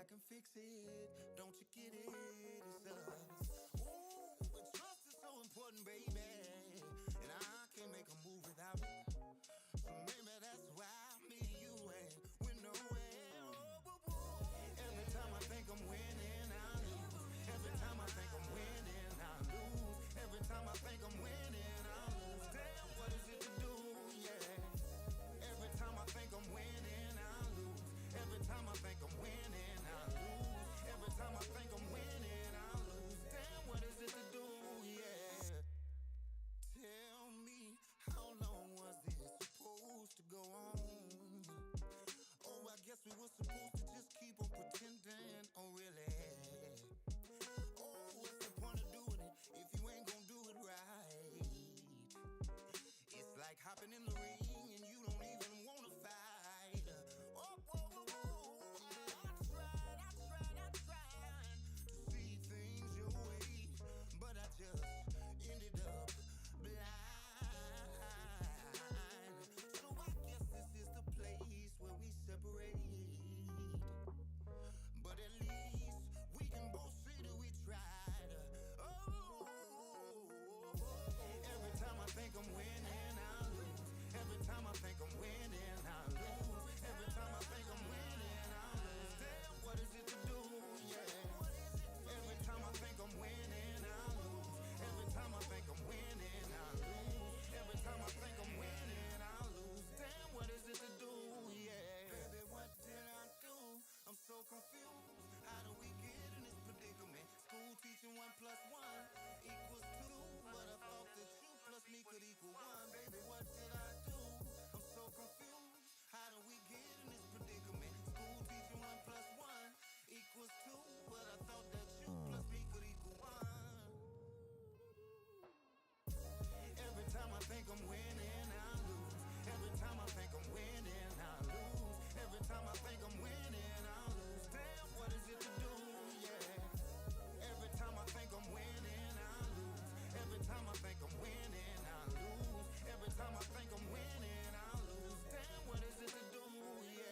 I can fix it. Don't you get it? It's us. Ooh, but trust is so important, baby. And I can't make a move without it. So maybe that's why me and you went nowhere. Every time I think I'm winning, I lose. Every time I think I'm winning, I lose. Every time I think I'm winning, I lose. Damn, what is it to do? Yeah. Every time I think I'm winning, I lose. Every time I think I'm winning, I lose. Every time I think I'm winning, I lose. Damn, what is it to do? Yeah. Tell me, how long was this supposed to go on? Oh, I guess we were supposed to just keep on pretending. Oh, really? Oh, what's the point of doing it if you ain't gonna do it right? It's like hopping in the ring and you don't even wanna fight. Oh, whoa, whoa, whoa. I tried to see things your way, but I just ended up blind. So I guess this is the place where we separate. But at least we can both see that we tried. Oh, every time I think I'm winning, I lose. Every time I think I'm winning, I lose. Every time I think I'm winning, I lose. Damn, what is it to do? Yeah. Every time I think I'm winning, I lose. Every time I think I'm winning, I lose. Every time I think I'm winning, I lose. Damn, what is it to do? Yeah. Baby, what did I do? I'm so confused. How do we get in this predicament? School teaching 1 + 1 equals 2, but I thought that you plus me could equal 1. Baby, what did I do? I'm so confused. How do we get in this predicament? School teaching 1 + 1 equals 2, but I thought that you plus me could equal 1. Every time I think I'm winning, I lose. Every time I think I'm winning, I lose. Every time I think I'm winning, I lose. Damn, what is it to do? Yeah. Every time I think I'm winning, I lose. Every time I think I'm winning, I lose. Every time I think I'm winning, I lose. Damn, what is it to do? Yeah.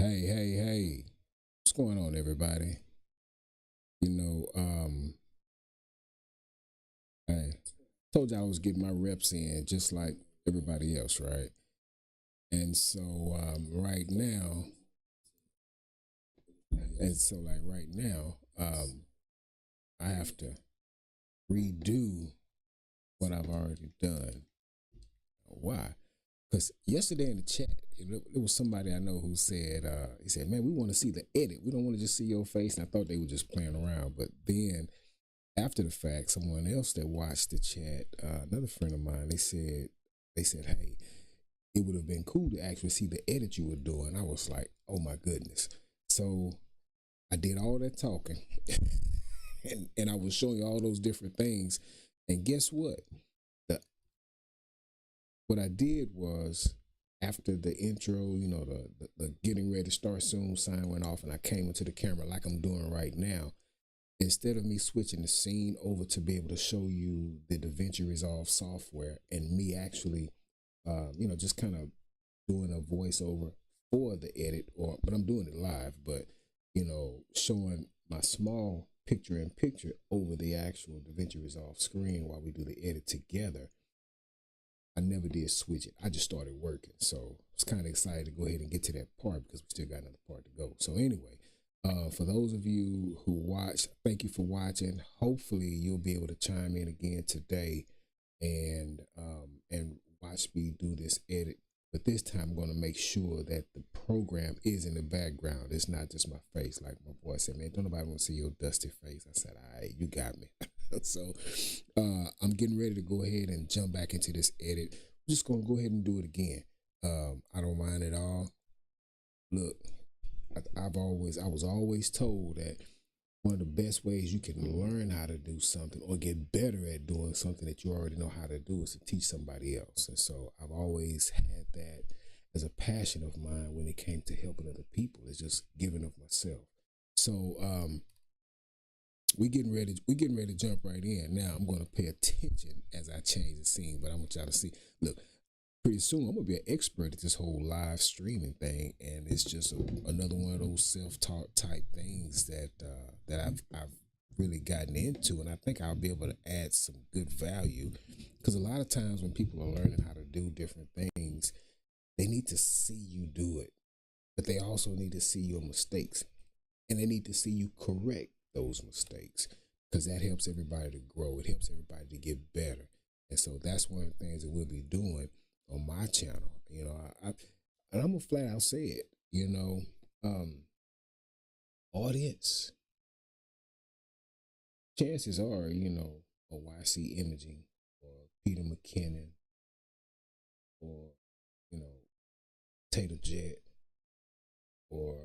Hey. What's going on, everybody? You know, I told you I was getting my reps in just like everybody else, right? And so, right now, right now, I have to redo what I've already done. Why? Because yesterday in the chat, there was somebody I know who said, he said, man, we want to see the edit. We don't want to just see your face. And I thought they were just playing around. But then after the fact, someone else that watched the chat, another friend of mine, they said, hey, it would have been cool to actually see the edit you were doing. I was like, oh my goodness. So I did all that talking and I was showing you all those different things. And guess what? The what I did was after the intro, the getting ready to start soon sign went off and I came into the camera like I'm doing right now. Instead of me switching the scene over to be able to show you the DaVinci Resolve software and me actually, just kind of doing a voiceover for the edit, but I'm doing it live, but, showing my small picture in picture over the actual DaVinci Resolve screen while we do the edit together. I never did switch it. I just started working. So I was kind of excited to go ahead and get to that part because we still got another part to go. So anyway, for those of you who watched, thank you for watching. Hopefully you'll be able to chime in again today and watch me do this edit. But this time I'm going to make sure that the program is in the background. It's not just my face. Like my boy said, man, don't nobody want to see your dusty face. I said, all right, you got me. So I'm getting ready to go ahead and jump back into this edit. I'm just going to go ahead and do it again. I don't mind at all. Look, I was always told that one of the best ways you can learn how to do something or get better at doing something that you already know how to do is to teach somebody else. And so I've always had that as a passion of mine when it came to helping other people. It's just giving of myself. So we're getting ready to jump right in. Now I'm going to pay attention as I change the scene, but I want y'all to see. Look, pretty soon I'm gonna be an expert at this whole live streaming thing, and it's just another one of those self-taught type things that I've really gotten into, and I think I'll be able to add some good value because a lot of times when people are learning how to do different things, they need to see you do it, but they also need to see your mistakes, and they need to see you correct those mistakes because that helps everybody to grow. It helps everybody to get better, and so that's one of the things that we'll be doing on my channel. And I'm gonna flat out say it, audience, chances are, a YC Imaging or Peter McKinnon or, Tater Jet or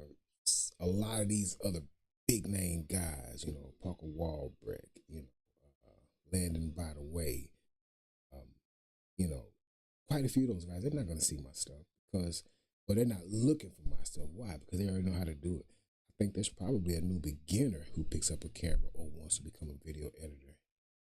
a lot of these other big name guys, Parker Walbreck, Landon By the Way, you know, quite a few of those guys, they're not going to see my stuff but they're not looking for my stuff. Why? Because they already know how to do it. I think there's probably a new beginner who picks up a camera or wants to become a video editor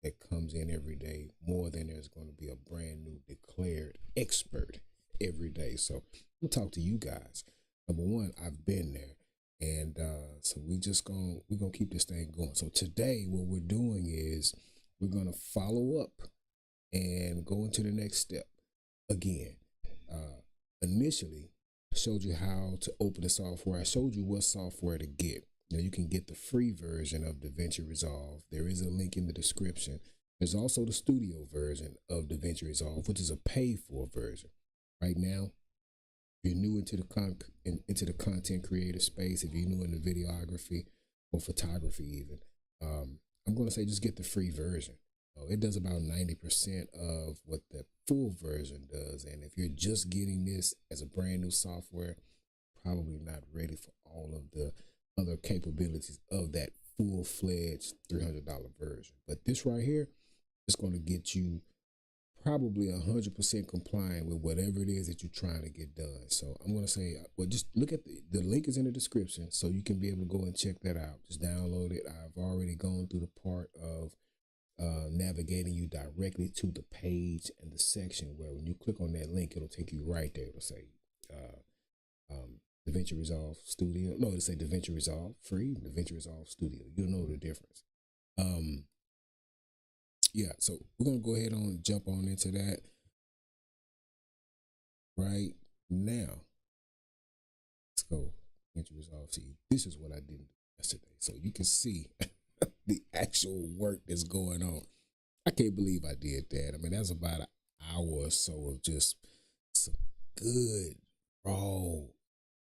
that comes in every day more than there's going to be a brand new declared expert every day. So we'll talk to you guys. Number one, I've been there. And so we're gonna keep this thing going. So today what we're doing is we're gonna follow up and go into the next step. Again, initially I showed you how to open the software. I showed you what software to get. You can get the free version of DaVinci Resolve. There is a link in the description. There's also the studio version of DaVinci Resolve, which is a paid for version. Right now, if you're new into the content creator space, if you're new in the videography or photography even, I'm going to say just get the free version. It does about 90% of what the full version does. And if you're just getting this as a brand new software, probably not ready for all of the other capabilities of that full-fledged $300 version. But this right here is going to get you probably 100% compliant with whatever it is that you're trying to get done. So I'm going to say, well, just look at the link is in the description so you can be able to go and check that out. Just download it. I've already gone through the part of navigating you directly to the page and the section where when you click on that link, it'll take you right there. It'll say DaVinci Resolve Studio. No, it's a DaVinci Resolve free, DaVinci Resolve Studio. You'll know the difference. Yeah, so we're gonna go ahead and jump on into that right now. Let's go. DaVinci Resolve. See, this is what I didn't do yesterday, so you can see the actual work that's going on. I can't believe I did that. I mean, that's about an hour or so of just some good raw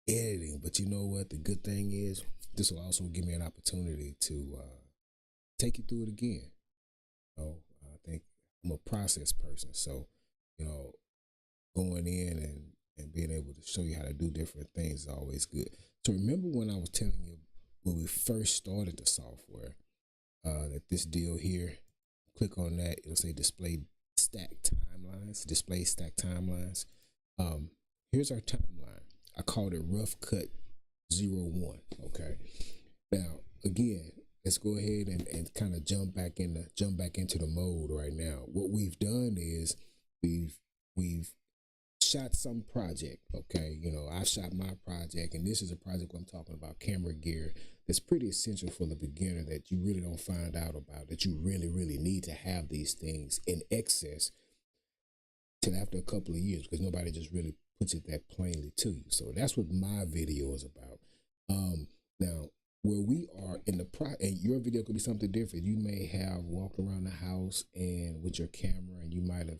editing. But you know what? The good thing is, this will also give me an opportunity to take you through it again. I think I'm a process person, so going in and being able to show you how to do different things is always good. So remember when I was telling you when we first started the software, that this deal here, click on that, it'll say display stack timelines. Here's our timeline. I called it rough cut 01. Okay. Now again, let's go ahead and kind of jump back into the mode right now. What we've done is we've shot some project. Okay, I shot my project, and this is a project where I'm talking about camera gear that's pretty essential for the beginner that you really don't find out about, that you really need to have these things in excess till after a couple of years, because nobody just really puts it that plainly to you. So that's what my video is about. Now where we are in the and your video could be something different. You may have walked around the house and with your camera, and you might have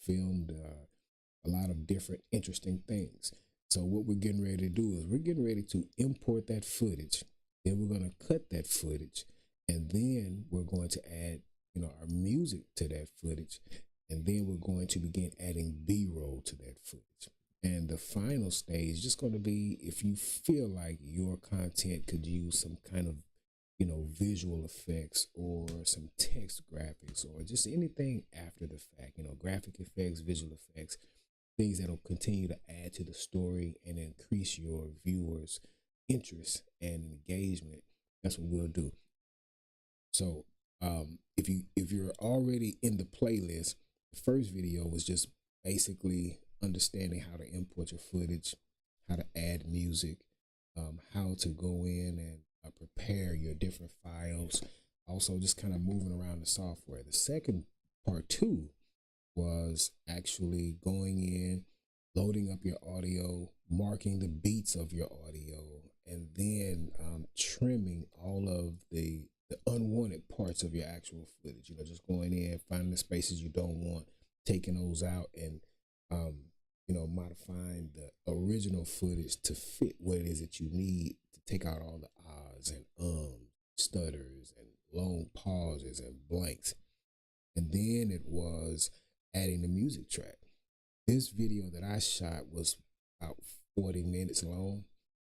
filmed a lot of different interesting things. So what we're getting ready to do is we're getting ready to import that footage. Then we're going to cut that footage, and then we're going to add, our music to that footage, and then we're going to begin adding B-roll to that footage. And the final stage is just going to be if you feel like your content could use some kind of, visual effects or some text graphics or just anything after the fact, graphic effects, visual effects, things that will continue to add to the story and increase your viewers' interest and engagement. That's what we'll do. So if you're already in the playlist, the first video was just basically understanding how to import your footage, how to add music, how to go in and prepare your different files, also just kind of moving around the software. The second part 2 was actually going in, loading up your audio, marking the beats of your audio, and then trimming all of the unwanted parts of your actual footage. Just going in, finding the spaces you don't want, taking those out, and modifying the original footage to fit what it is that you need, to take out all the ahs and stutters and long pauses and blanks. And then it was adding the music track. This video that I shot was about 40 minutes long.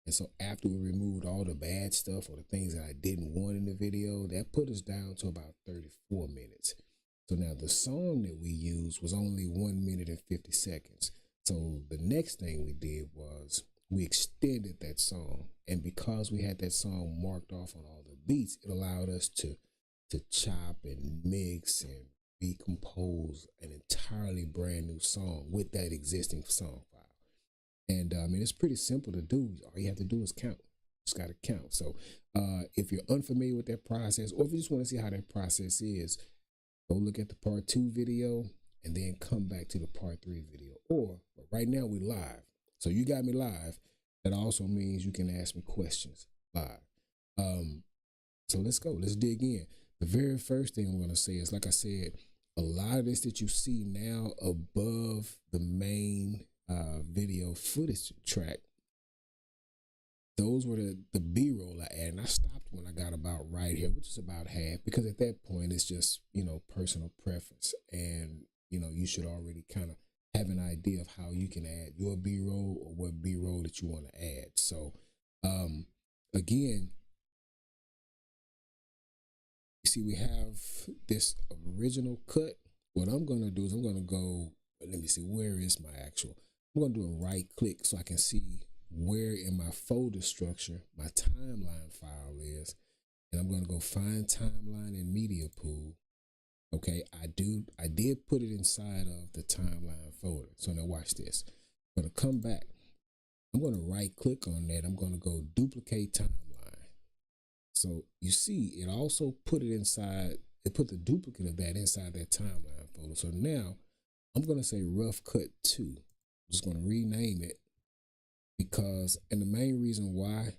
And so after we removed all the bad stuff or the things that I didn't want in the video, that put us down to about 34 minutes. So now the song that we used was only 1 minute and 50 seconds. So the next thing we did was we extended that song. And because we had that song marked off on all the beats, it allowed us to chop and mix and recompose an entirely brand new song with that existing song file. And it's pretty simple to do. All you have to do is count. Just got to count. So if you're unfamiliar with that process, or if you just want to see how that process is, go look at the part 2 video and then come back to the part 3 video. But right now we live. So you got me live. That also means you can ask me questions live. So let's go. Let's dig in. The very first thing I'm going to say is, like I said, a lot of this that you see now above the main video footage track, those were the B-roll I added. And I stopped when I got about right here, which is about half, because at that point it's just, personal preference. And, you should already kind of have an idea of how you can add your B-roll or what B-roll that you want to add. So, again, you see we have this original cut. What I'm going to do is I'm going to go, let me see, where is my actual, I'm going to do a right click so I can see where in my folder structure my timeline file is. And I'm going to go find timeline in media pool. Okay, I did put it inside of the timeline folder. So now watch this. I'm going to come back. I'm going to right click on that. I'm going to go duplicate timeline. So you see, it also put it inside, it put the duplicate of that inside that timeline folder. So now I'm going to say rough cut 2. I'm just going to rename it because, and the main reason why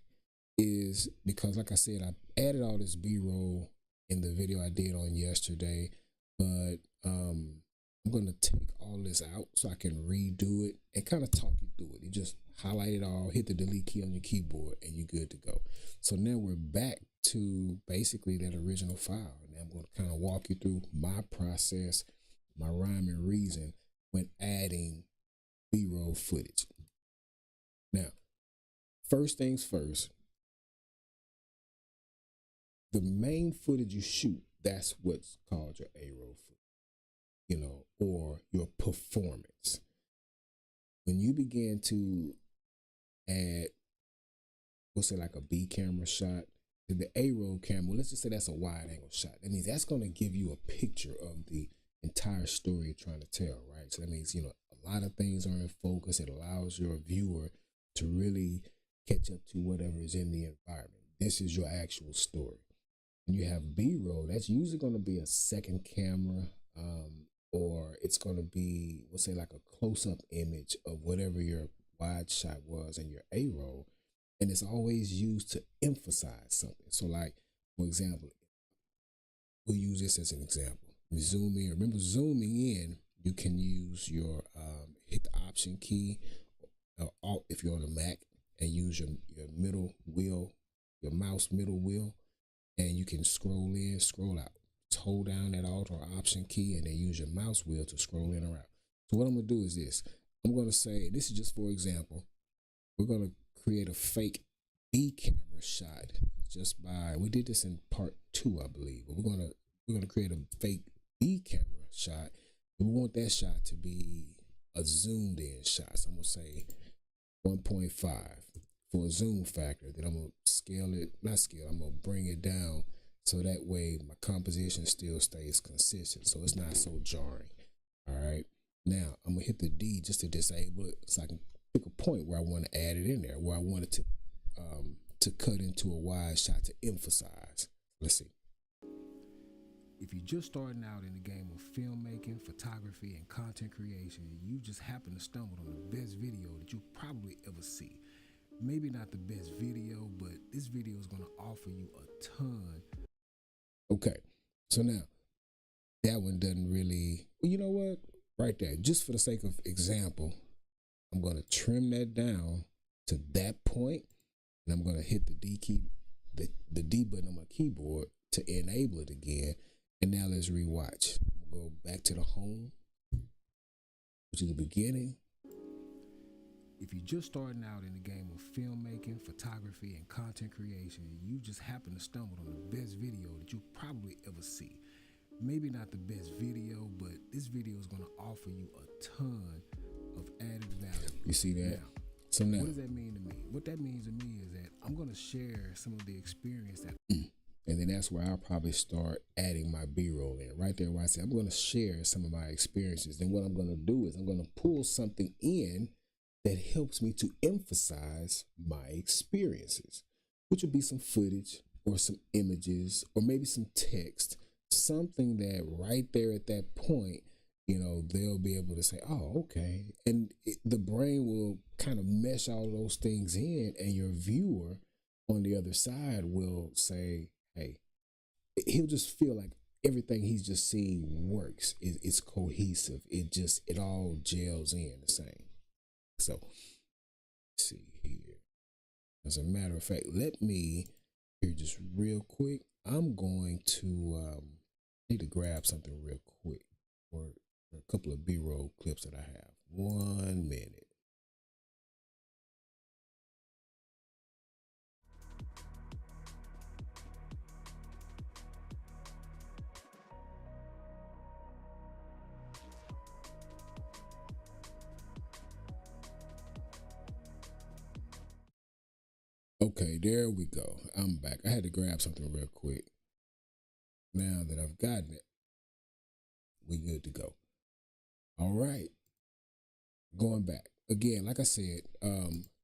is because, like I said, I added all this B-roll in the video I did on yesterday, but I'm going to take all this out so I can redo it and kind of talk you through it. You just highlight it all, hit the delete key on your keyboard, and you're good to go. So now we're back to basically that original file. And I'm going to kind of walk you through my process, my rhyme and reason when adding B-roll footage. Now, first things first, the main footage you shoot, that's what's called your A-roll footage, you know, or your performance. When you begin to add, we'll say like a B camera shot to the A-roll camera, let's just say that's a wide angle shot. That means that's going to give you a picture of the entire story you're trying to tell, right? So that means, you know, a lot of things are in focus. It allows your viewer to really catch up to whatever is in the environment. This is your actual story. When you have B-roll, that's usually going to be a second camera, or it's going to be, we'll say like a close-up image of whatever your wide shot was in your A-roll, and it's always used to emphasize something. So like, for example, we'll use this as an example. We zoom in. Remember, zooming in, you can use your, hit the Option key, Alt if you're on a Mac, and use your middle wheel, your mouse middle wheel, and you can scroll in, scroll out. Just hold down that Alt or Option key and then use your mouse wheel to scroll in or out. So what I'm going to do is this. I'm going to say, this is just for example, we're going to create a fake B camera shot just by, we did this in part 2, I believe, but we're going to create a fake B camera shot. And we want that shot to be a zoomed in shot. So I'm going to say 1.5 for a zoom factor. Then I'm going to scale it, not scale, I'm going to bring it down so that way my composition still stays consistent, so it's not so jarring. All right. Now I'm going to hit the D just to disable it so I can pick a point where I want to add it in there, where I want it to cut into a wide shot to emphasize. Let's see. If you're just starting out in the game of filmmaking, photography, and content creation, you just happen to stumble on the best video that you'll probably ever see. Maybe not the best video, but this video is going to offer you a ton. Okay, so now that one doesn't really, well, you know what? Right there, just for the sake of example, I'm going to trim that down to that point, and I'm going to hit the D key, the D button on my keyboard to enable it again. And now let's rewatch. We'll go back to the home, which is the beginning. If you're just starting out in the game of filmmaking, photography, and content creation, you just happen to stumble on the best video that you'll probably ever see. Maybe not the best video, but this video is going to offer you a ton of added value. You see that? Now, so now, what does that mean to me? What that means to me is that I'm going to share some of the experience that and then that's where I'll probably start adding my B-roll in. Right there where I say I'm going to share some of my experiences. Then what I'm going to do is I'm going to pull something in that helps me to emphasize my experiences, which would be some footage or some images or maybe some text, something that right there at that point, you know, they'll be able to say, oh, okay. And the brain will kind of mesh all those things in, and your viewer on the other side will say, hey, he'll just feel like everything he's just seeing works. It's cohesive. It all gels in the same. So, let's see here. As a matter of fact, let me, here just real quick, I'm going to, need to grab something real quick for a couple of B-roll clips that I have. 1 minute. Okay, there we go. I'm back. I had to grab something real quick. Now that I've gotten it, we good to go. All right. Going back. Again, like I said,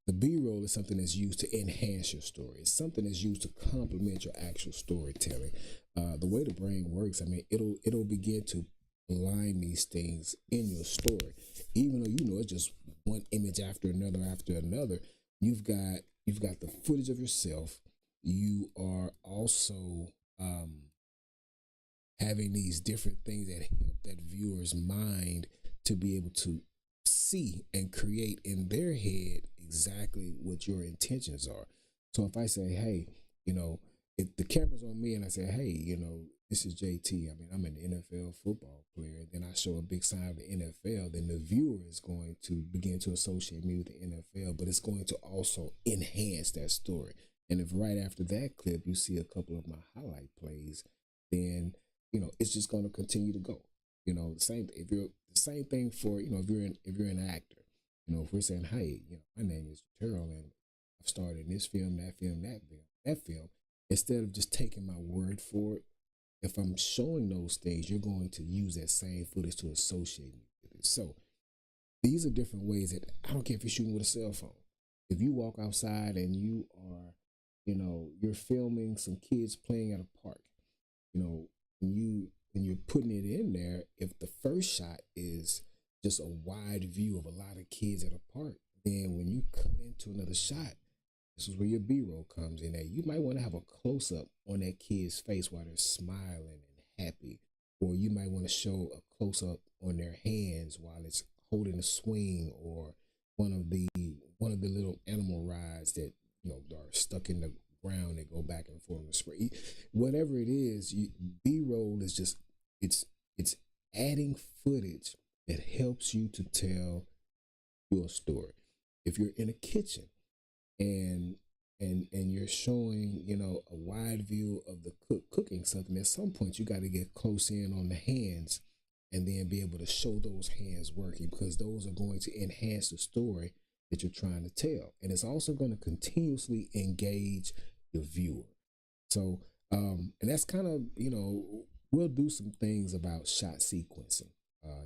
the B-roll is something that's used to enhance your story. It's something that's used to complement your actual storytelling. The way the brain works, I mean, it'll begin to align these things in your story, even though it's just one image after another. You've got the footage of yourself. You are also having these different things that help that viewer's mind to be able to see and create in their head exactly what your intentions are. So if I say, hey, if the camera's on me and I say, hey, this is JT. I mean, I'm an NFL football player. Then I show a big sign of the NFL. Then the viewer is going to begin to associate me with the NFL, but it's going to also enhance that story. And if right after that clip you see a couple of my highlight plays, then it's just going to continue to go. The same thing for if you're an actor. If we're saying, hey, my name is Terrell and I've starred in this film, that film, that film, instead of just taking my word for it, if I'm showing those things, you're going to use that same footage to associate me with it. So these are different ways that I don't care if you're shooting with a cell phone. If you walk outside and you are, you're filming some kids playing at a park, when you're putting it in there, if the first shot is just a wide view of a lot of kids at a park, then when you cut into another shot, this is where your B-roll comes in at. You might want to have a close-up on that kid's face while they're smiling and happy, or you might want to show a close-up on their hands while it's holding a swing, or one of the little animal rides that are stuck in the ground that go back and forth on the spray. Whatever it is, B-roll is just it's adding footage that helps you to tell your story. If you're in a kitchen and you're showing a wide view of the cook cooking something, at some point you got to get close in on the hands and then be able to show those hands working, because those are going to enhance the story that you're trying to tell, and it's also going to continuously engage your viewer. So and that's kind of we'll do some things about shot sequencing.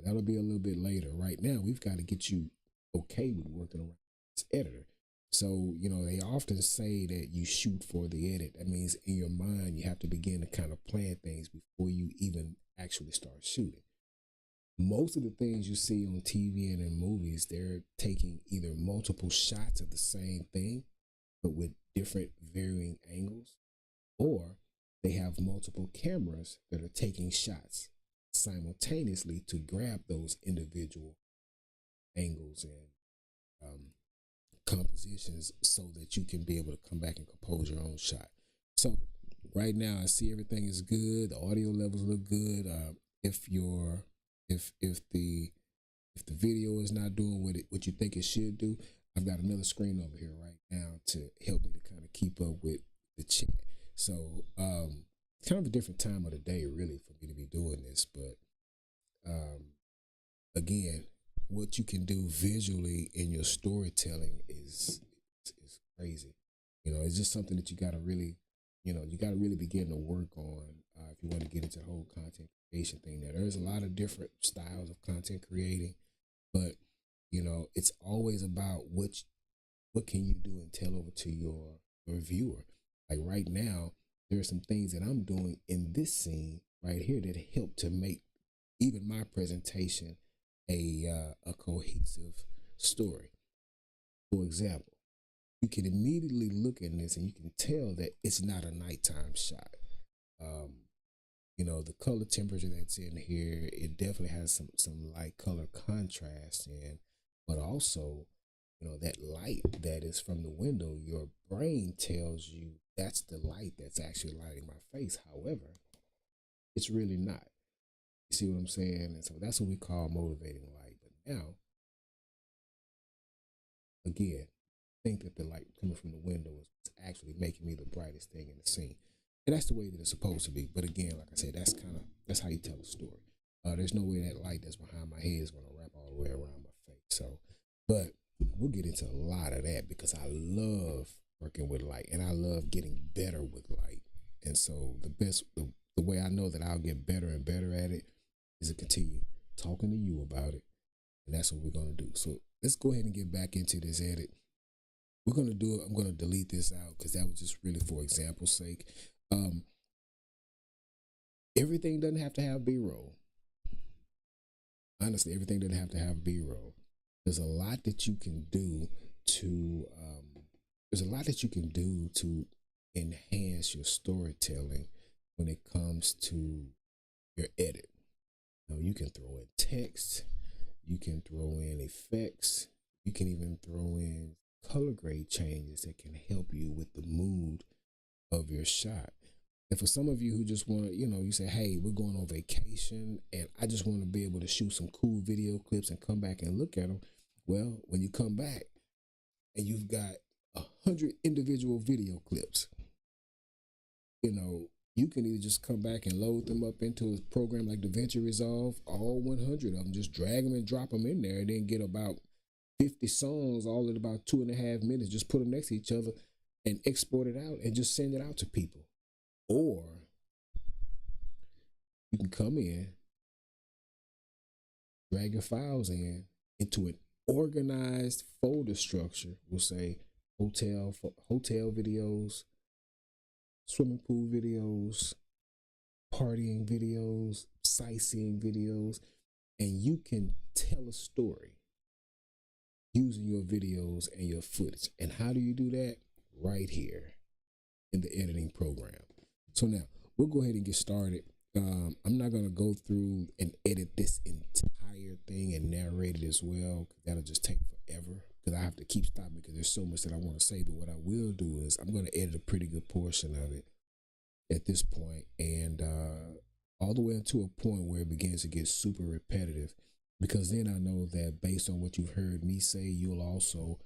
That'll be a little bit later. Right now we've got to get you okay with working around this editor. So, they often say that you shoot for the edit. That means in your mind, you have to begin to kind of plan things before you even actually start shooting. Most of the things you see on TV and in movies, they're taking either multiple shots of the same thing, but with different varying angles, or they have multiple cameras that are taking shots simultaneously to grab those individual angles and compositions so that you can be able to come back and compose your own shot. So right now I see everything is good. The audio levels look good. If the video is not doing what you think it should do, I've got another screen over here right now to help me to kind of keep up with the chat. So kind of a different time of the day really for me to be doing this, but again, what you can do visually in your storytelling is crazy. It's just something that you got to really begin to work on if you want to get into the whole content creation thing. Now, there's a lot of different styles of content creating, but it's always about what can you do and tell over to your viewer. Like right now, there are some things that I'm doing in this scene right here that help to make even my presentation a cohesive story. For example, you can immediately look at this and you can tell that it's not a nighttime shot. The color temperature that's in here, it definitely has some light color contrast in, but also, that light that is from the window, your brain tells you that's the light that's actually lighting my face. However, it's really not. You see what I'm saying? And so that's what we call motivating light. But now, again, I think that the light coming from the window is actually making me the brightest thing in the scene. And that's the way that it's supposed to be. But again, like I said, that's how you tell a story. There's no way that light that's behind my head is going to wrap all the way around my face. So, but we'll get into a lot of that because I love working with light and I love getting better with light. And so the way I know that I'll get better and better at it is to continue talking to you about it. And that's what we're going to do. So let's go ahead and get back into this edit. we're gonna do it. I'm gonna delete this out because that was just really for example's sake. Everything doesn't have to have B-roll. Honestly, everything doesn't have to have B-roll. There's a lot that you can do to enhance your storytelling when it comes to your edit. You can throw in text, you can throw in effects, you can even throw in color grade changes that can help you with the mood of your shot. And for some of you who just want to, you say, hey, we're going on vacation and I just want to be able to shoot some cool video clips and come back and look at them. Well, when you come back and you've got 100 individual video clips, you can either just come back and load them up into a program like DaVinci Resolve, all 100 of them, just drag them and drop them in there, and then get about 50 songs all in about 2.5 minutes. Just put them next to each other and export it out and just send it out to people. Or you can come in, drag your files into an organized folder structure. We'll say hotel videos, swimming pool videos, partying videos, sightseeing videos, and you can tell a story using your videos and your footage. And how do you do that? Right here in the editing program. So now we'll go ahead and get started. I'm not going to go through and edit this entire thing and narrate it as well. That'll just take forever because I have to keep stopping because there's so much that I want to say. But what I will do is I'm going to edit a pretty good portion of it at this point, and all the way to a point where it begins to get super repetitive, because then I know that based on what you've heard me say, you'll also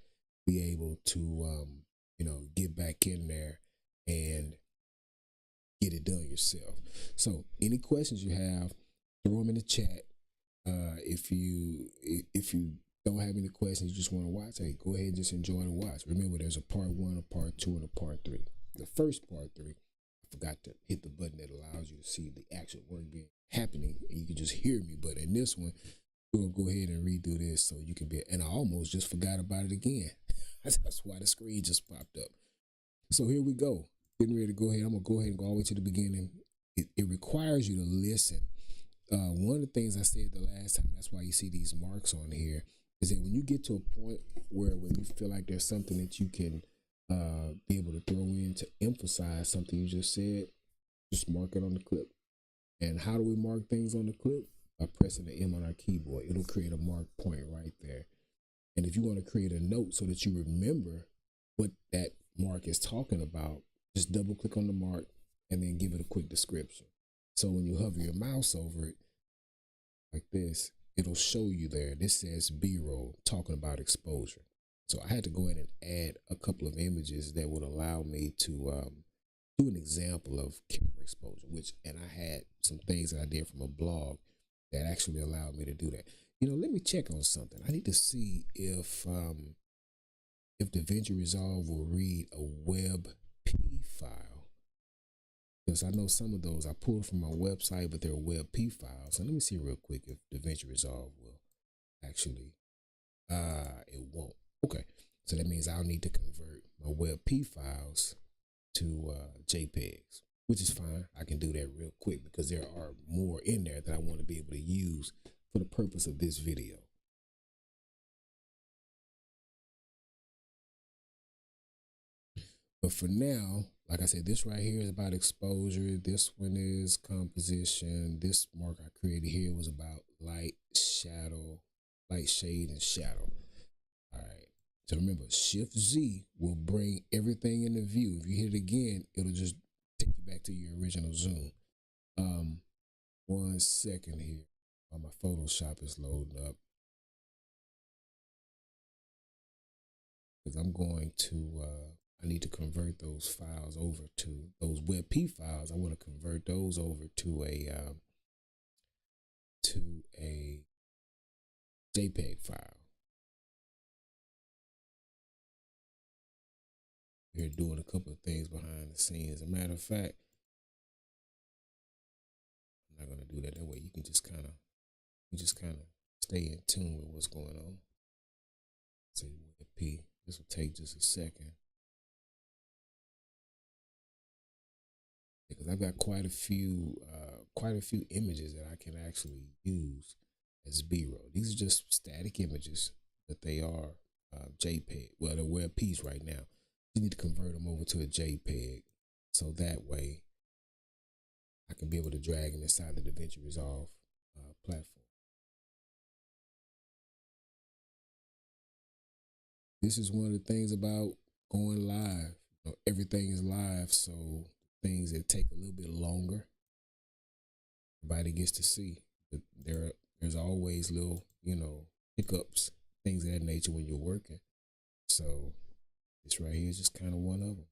be able to get back in there and get it done yourself. So any questions you have, throw them in the chat. If you don't have any questions, you just want to watch, hey, go ahead and just enjoy the watch. Remember, there's a part 1, a part 2, and a part 3. The first part 3, I forgot to hit the button that allows you to see the actual work being happening, and you can just hear me. But in this one, we'll go ahead and redo this so you can be, and I almost just forgot about it again. That's why the screen just popped up. So here we go. Getting ready to go ahead. I'm going to go ahead and go all the way to the beginning. It requires you to listen. One of the things I said the last time, that's why you see these marks on here, is that when you get to a point where when you feel like there's something that you can be able to throw in to emphasize something you just said, just mark it on the clip. And how do we mark things on the clip? By pressing the M on our keyboard. It'll create a mark point right there. And if you want to create a note so that you remember what that mark is talking about, just double click on the mark and then give it a quick description. So when you hover your mouse over it like this, it'll show you there. This says B-roll, talking about exposure. So I had to go in and add a couple of images that would allow me to do an example of camera exposure, and I had some things that I did from a blog that actually allowed me to do that. Let me check on something. I need to see if DaVinci Resolve will read a WebP file, because I know some of those I pulled from my website, but they're WebP files. So let me see real quick if DaVinci Resolve will actually. It won't. Okay, so that means I'll need to convert my WebP files to JPEGs, which is fine. I can do that real quick because there are more in there that I want to be able to use for the purpose of this video. But for now, like I said, this right here is about exposure. This one is composition. This mark I created here was about light, shadow, light, shade, and shadow. All right. So remember, Shift Z will bring everything into view. If you hit it again, it'll just take you back to your original zoom. 1 second here while my Photoshop is loading up, because I'm going to I need to convert those files over to those WebP files. I want to convert those over to a JPEG file. We're doing a couple of things behind the scenes. As a matter of fact, I'm not going to do that. That way you can just kind of stay in tune with what's going on. So WebP. This will take just a second because I've got quite a few images that I can actually use as B-roll. These are just static images, but they are JPEG. Well, they're WebPs right now. You need to convert them over to a JPEG, so that way I can be able to drag them inside the DaVinci Resolve platform. This is one of the things about going live. You know, everything is live, so things that take a little bit longer, everybody gets to see. But there's always little, hiccups, things of that nature when you're working. So this right here is just kind of one of them.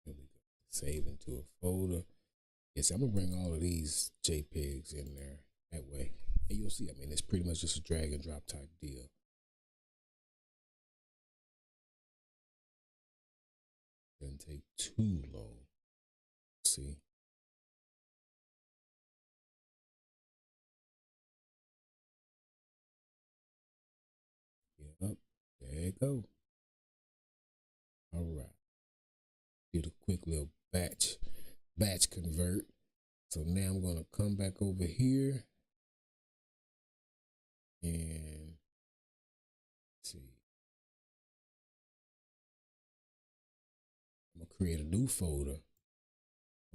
Here we go. Save into a folder. Yes, I'm gonna bring all of these JPEGs in there that way, and you'll see. I mean, it's pretty much just a drag and drop type deal. Doesn't take too long. See. Yep. There you go. All right. Did a quick little batch convert. So now I'm gonna come back over here and see. I'm gonna create a new folder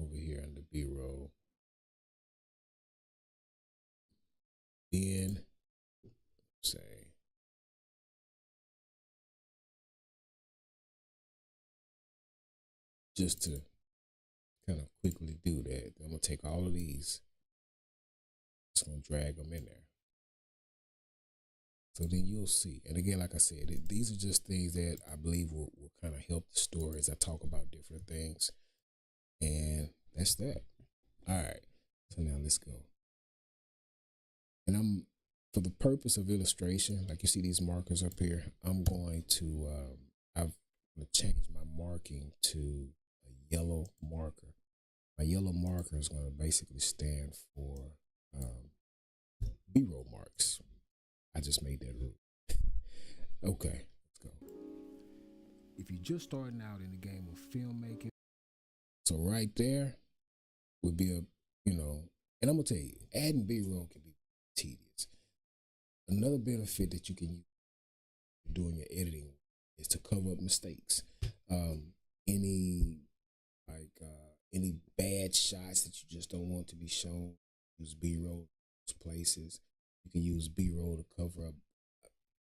over here under B-roll. Then say just to kind of quickly do that, I'm gonna take all of these, just gonna drag them in there. So then you'll see. And again, like I said, these are just things that I believe will kind of help the story as I talk about different things. And that's that. All right. So now let's go. And for the purpose of illustration, like you see these markers up here, I'm going to, I'm going to change my marking to a yellow marker. My yellow marker is going to basically stand for B-roll marks. I just made that rule. Okay, let's go. If you're just starting out in the game of filmmaking, so right there would be and I'm gonna tell you, adding B-roll can be tedious. Another benefit that you can use doing your editing is to cover up mistakes. Any bad shots that you just don't want to be shown, use B-roll places. You can use B-roll to cover up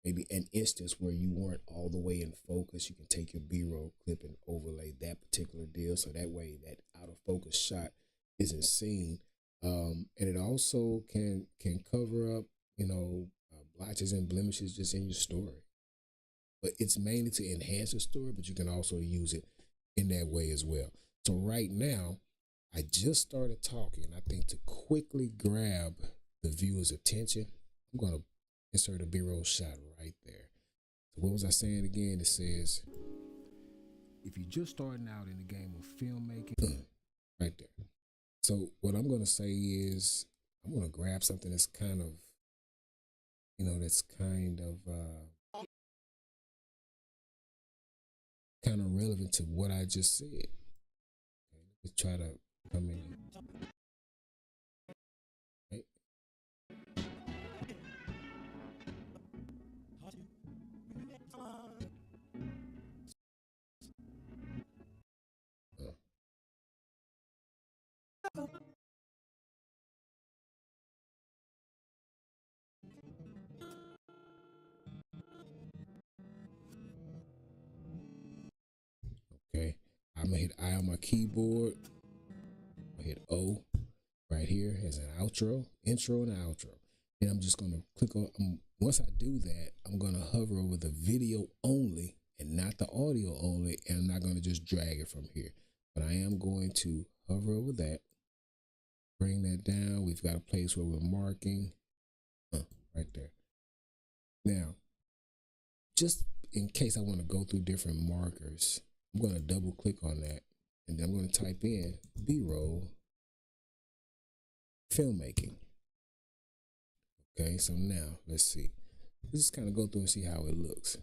maybe an instance where you weren't all the way in focus. You can take your B-roll clip and overlay that particular deal, so that way that out of focus shot isn't seen. And it also can cover up, blotches and blemishes just in your story. But it's mainly to enhance the story, but you can also use it in that way as well. So right now, I just started talking. I think to quickly grab the viewer's attention, I'm going to insert a B-roll shot right there. So what was I saying again? It says, if you're just starting out in the game of filmmaking, right there. So what I'm going to say is, I'm going to grab something that's kind of, kind of relevant to what I just said. Okay, let's try to come in. Right. Okay, I'm gonna hit I on my keyboard. I hit O. right here as an intro and outro. And I'm just going to click on, once I do that, I'm going to hover over the video only and not the audio only. And I'm not going to just drag it from here, but I am going to hover over that, bring that down. We've got a place where we're marking right there. Now, just in case I want to go through different markers, I'm going to double click on that, and then I'm going to type in B-roll filmmaking. Okay, so now let's see. Let's just kind of go through and see how it looks.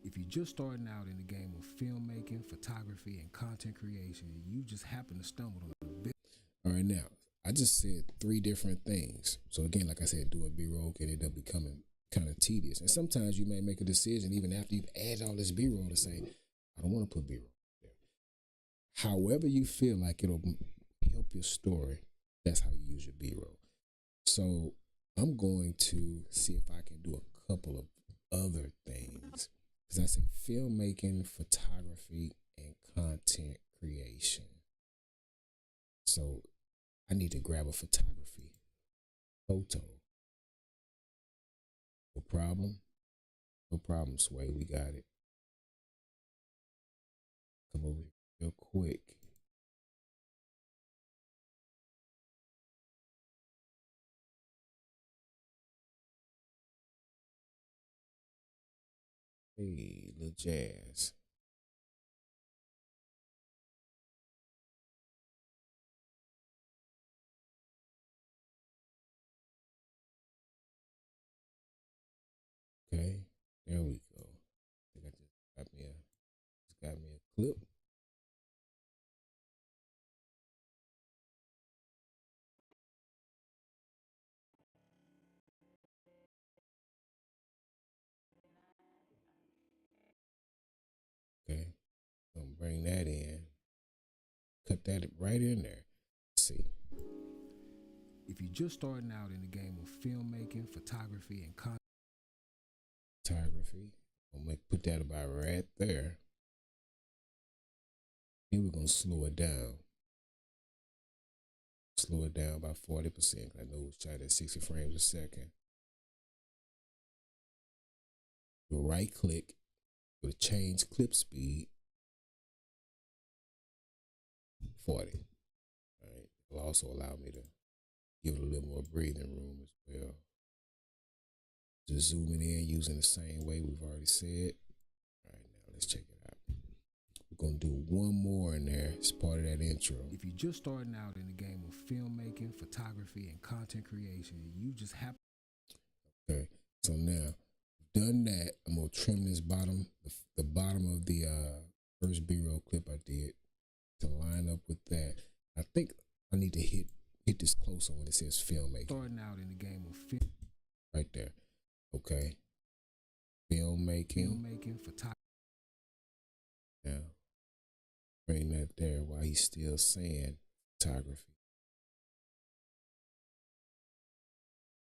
If you're just starting out in the game of filmmaking, photography, and content creation, you just happen to stumble on a bit. All right, now, I just said 3 different things. So again, like I said, doing B-roll can end up becoming kind of tedious. And sometimes you may make a decision even after you've added all this B-roll to say, I don't want to put B-roll there. However you feel like it'll help your story, that's how you use your B-roll. So I'm going to see if I can do a couple of other things. Because I say filmmaking, photography, and content creation. So I need to grab a photography photo. No problem. No problem, Sway. We got it. Come over here real quick. Hey, little jazz. Okay, there we go. I think I just got me a clip. Okay, I'm gonna bring that in. Cut that right in there. Let's see. If you're just starting out in the game of filmmaking, photography, and content photography, I'm gonna put that about right there. Then we're gonna slow it down. Slow it down by 40%. I know it's shot at 60 frames a second. We'll right click, we'll change clip speed 40. All right. It'll also allow me to give it a little more breathing room as well. Just zooming in using the same way we've already said. All right, now let's check it out. We're gonna do one more in there as part of that intro. If you're just starting out in the game of filmmaking, photography, and content creation, you just have. Okay, so now done that, I'm gonna trim this bottom, the bottom of the first B-roll clip I did to line up with that. I think I need to hit this closer when it says filmmaking. Starting out in the game of film. Right there. Okay. Filmmaking, photography. Now, bring that there while he's still saying photography.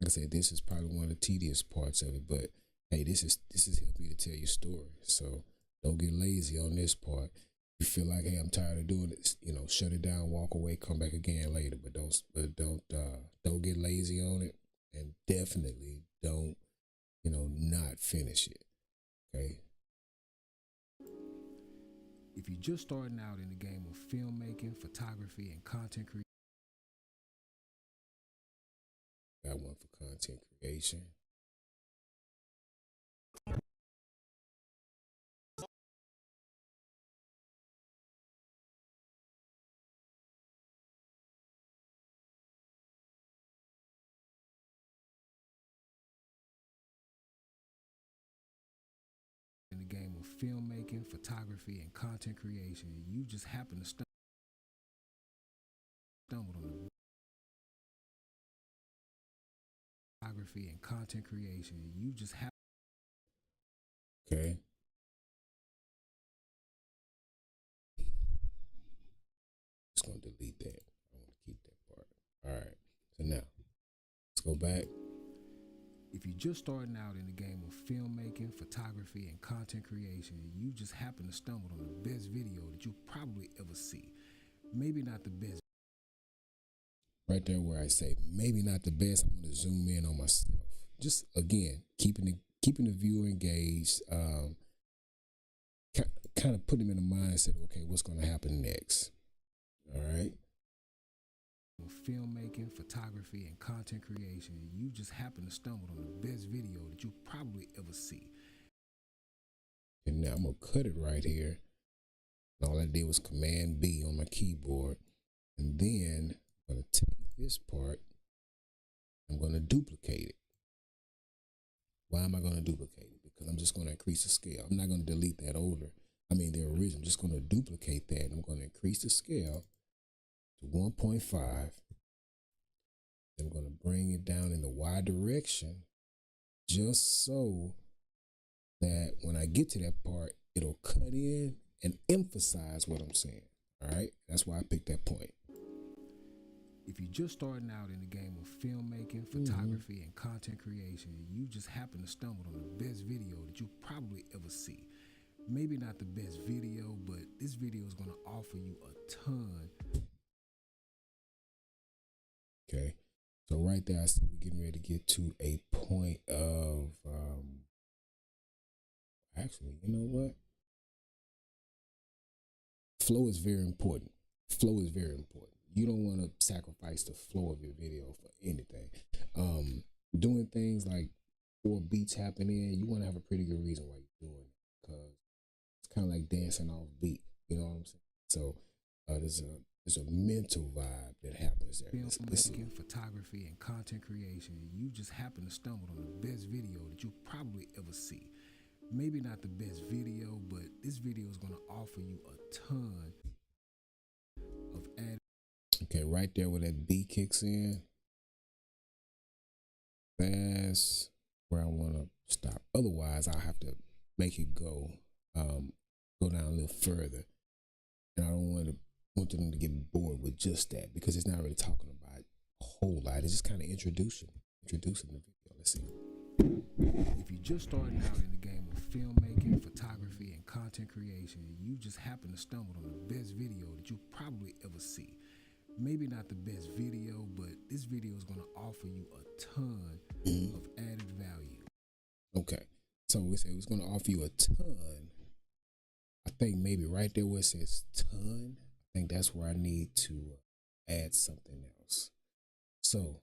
Like I said, this is probably one of the tedious parts of it, but hey, this is helping you to tell your story. So don't get lazy on this part. If you feel like, hey, I'm tired of doing it, shut it down, walk away, come back again later. But don't get lazy on it, and definitely don't, not finish it. Okay. If you're just starting out in the game of filmmaking, photography, and content creation, got one for content creation. In the game of filmmaking, photography, and content creation, you just happen to stumble on the photography and content creation. You just have. Okay. Just gonna delete that. I want to keep that part. All right. So now let's go back. If you're just starting out in the game of filmmaking, photography, and content creation, you just happen to stumble on the best video that you'll probably ever see. Maybe not the best. right there where I say maybe not the best. I'm going to zoom in on myself. Just again, keeping the viewer engaged. Kind of put him in the mindset. Okay, what's going to happen next? All right. Filmmaking, photography, and content creation, you just happen to stumble on the best video that you probably ever see. And now I'm gonna cut it right here. And all I did was Command B on my keyboard, and then I'm gonna take this part. I'm gonna duplicate it. Why am I gonna duplicate it? Because I'm just gonna increase the scale. I'm not gonna delete that the original. I'm just gonna duplicate that, and I'm gonna increase the scale to 1.5. I'm going to bring it down in the Y direction just so that when I get to that part, it'll cut in and emphasize what I'm saying. All right, that's why I picked that point. If you're just starting out in the game of filmmaking, photography, and content creation, you just happen to stumble on the best video that you probably ever see. Maybe not the best video, but this video is going to offer you a ton. Okay, so right there, I see we're getting ready to get to a point of, actually, you know what? Flow is very important. Flow is very important. You don't want to sacrifice the flow of your video for anything. Doing things like 4 beats happening, you want to have a pretty good reason why you're doing it, because it's kind of like dancing off beat. You know what I'm saying? So there's a mental vibe that happens there. Filmmaking, photography, and content creation, you just happen to stumble on the best video that you probably ever see. Maybe not the best video, but this video is going to offer you a ton of added. Okay, right there where that beat kicks in, that's where I want to stop. Otherwise, I'll have to make it go down a little further, and I don't want them to get bored with just that, because it's not really talking about a whole lot. It's just kind of introducing the video. Let's see. If you're just starting out in the game of filmmaking, photography, and content creation, you just happen to stumble on the best video that you probably ever see. Maybe not the best video, but this video is going to offer you a ton of added value. Okay, so we say it's going to offer you a ton. I think maybe right there where it says ton, I think that's where I need to add something else. So,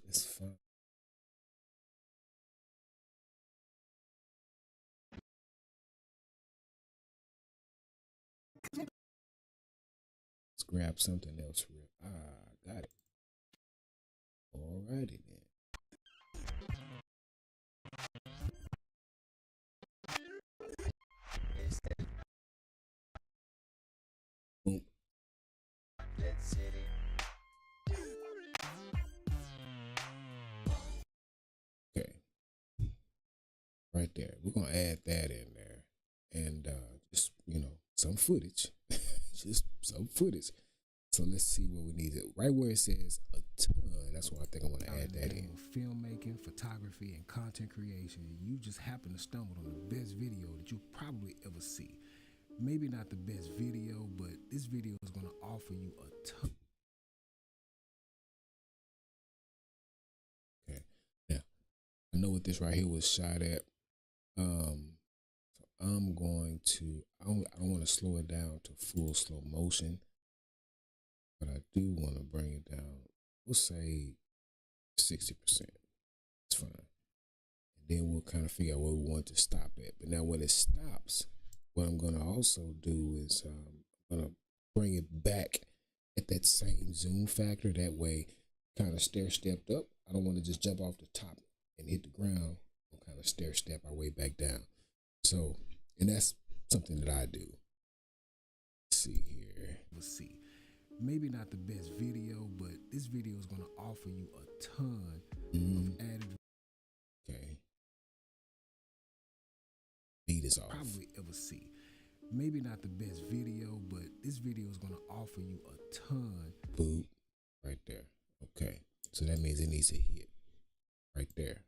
it's fun. Let's grab something else real. Got it. Alrighty then. Boom. Okay. Right there. We're gonna add that in there. And just, some footage. Just some footage. So let's see what we need. Right where it says a ton, that's why I think I want to add that in. Filmmaking, photography, and content creation, you just happen to stumble on the best video that you probably ever see. Maybe not the best video, but this video is going to offer you a ton. Okay. Now, I know what this right here was shot at. So I'm going to, I don't want to slow it down to full slow motion, but I do want to bring it down, we'll say 60%. It's fine. And then we'll kind of figure out where we want to stop at. But now when it stops, what I'm going to also do is I'm going to bring it back at that same zoom factor. That way, kind of stair-stepped up. I don't want to just jump off the top and hit the ground. We'll kind of stair-step our way back down. So, and that's something that I do. Let's see here. Let's see. Maybe not the best video, but this video is going to offer you a ton of added. Okay. Beat is off. Probably ever see. Maybe not the best video, but this video is going to offer you a ton. Boop. Right there. Okay. So that means it needs to hit right there.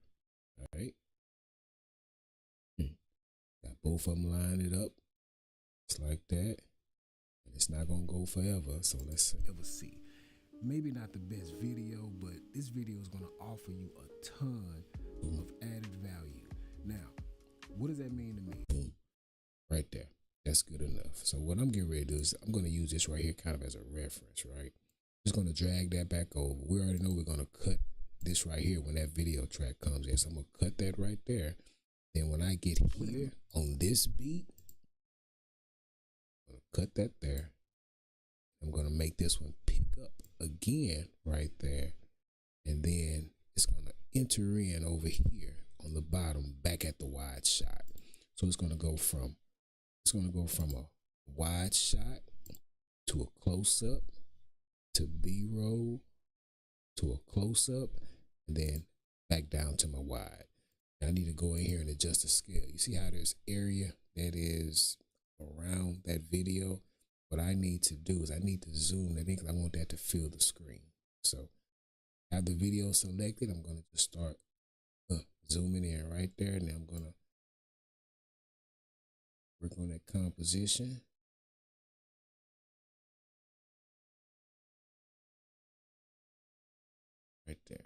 All right. Got both of them lined it up. Just like that. It's not gonna go forever, so let's ever see. Maybe not the best video, but this video is gonna offer you a ton of added value. Now, what does that mean to me? Right there. That's good enough. So what I'm getting ready to do is I'm gonna use this right here kind of as a reference, right? Just gonna drag that back over. We already know we're gonna cut this right here when that video track comes in. So I'm gonna cut that right there. Then when I get here on this beat, I'm gonna cut that there. I'm gonna make this one pick up again right there. And then it's gonna enter in over here on the bottom back at the wide shot. So it's gonna go from a wide shot to a close-up to B-roll to a close-up and then back down to my wide. And I need to go in here and adjust the scale. You see how there's area that is around that video? What I need to do is I need to zoom that in because I want that to fill the screen. So I have the video selected. I'm going to just start zooming in right there. And then I'm going to work on that composition. Right there.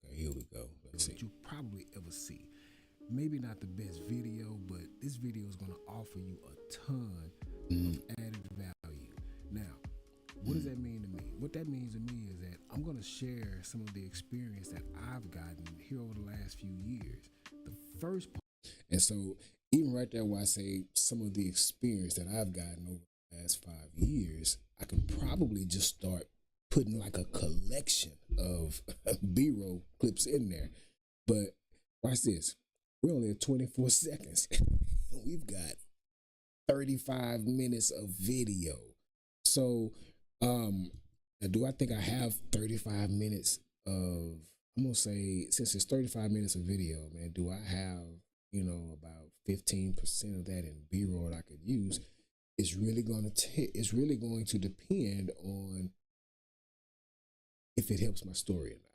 Okay, here we go. Let's see. You probably ever see. Maybe not the best video, but this video is going to offer you a ton of added value. Now, what does that mean to me? What that means to me is that I'm going to share some of the experience that I've gotten here over the last few years. The first part. And so even right there where I say some of the experience that I've gotten over the last 5 years, I could probably just start putting like a collection of B-roll clips in there. But watch this. We're only at 24 seconds. We've got 35 minutes of video. So do I think I have 35 minutes of, I'm going to say, since it's 35 minutes of video, man, do I have, about 15% of that in B-roll I could use? It's really going to depend on if it helps my story or not.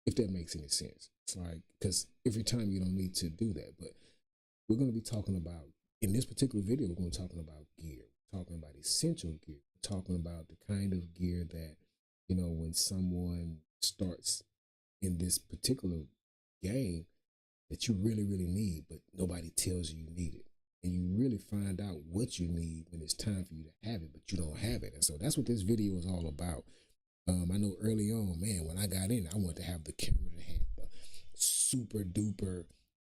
If that makes any sense. It's like, because every time you don't need to do that, but we're going to be talking about, in this particular video, we're going to be talking about gear. We're talking about essential gear. We're talking about the kind of gear that, when someone starts in this particular game that you really, really need, but nobody tells you you need it. And you really find out what you need when it's time for you to have it, but you don't have it. And so that's what this video is all about. I know early on, man, when I got in, I wanted to have the camera that had the super duper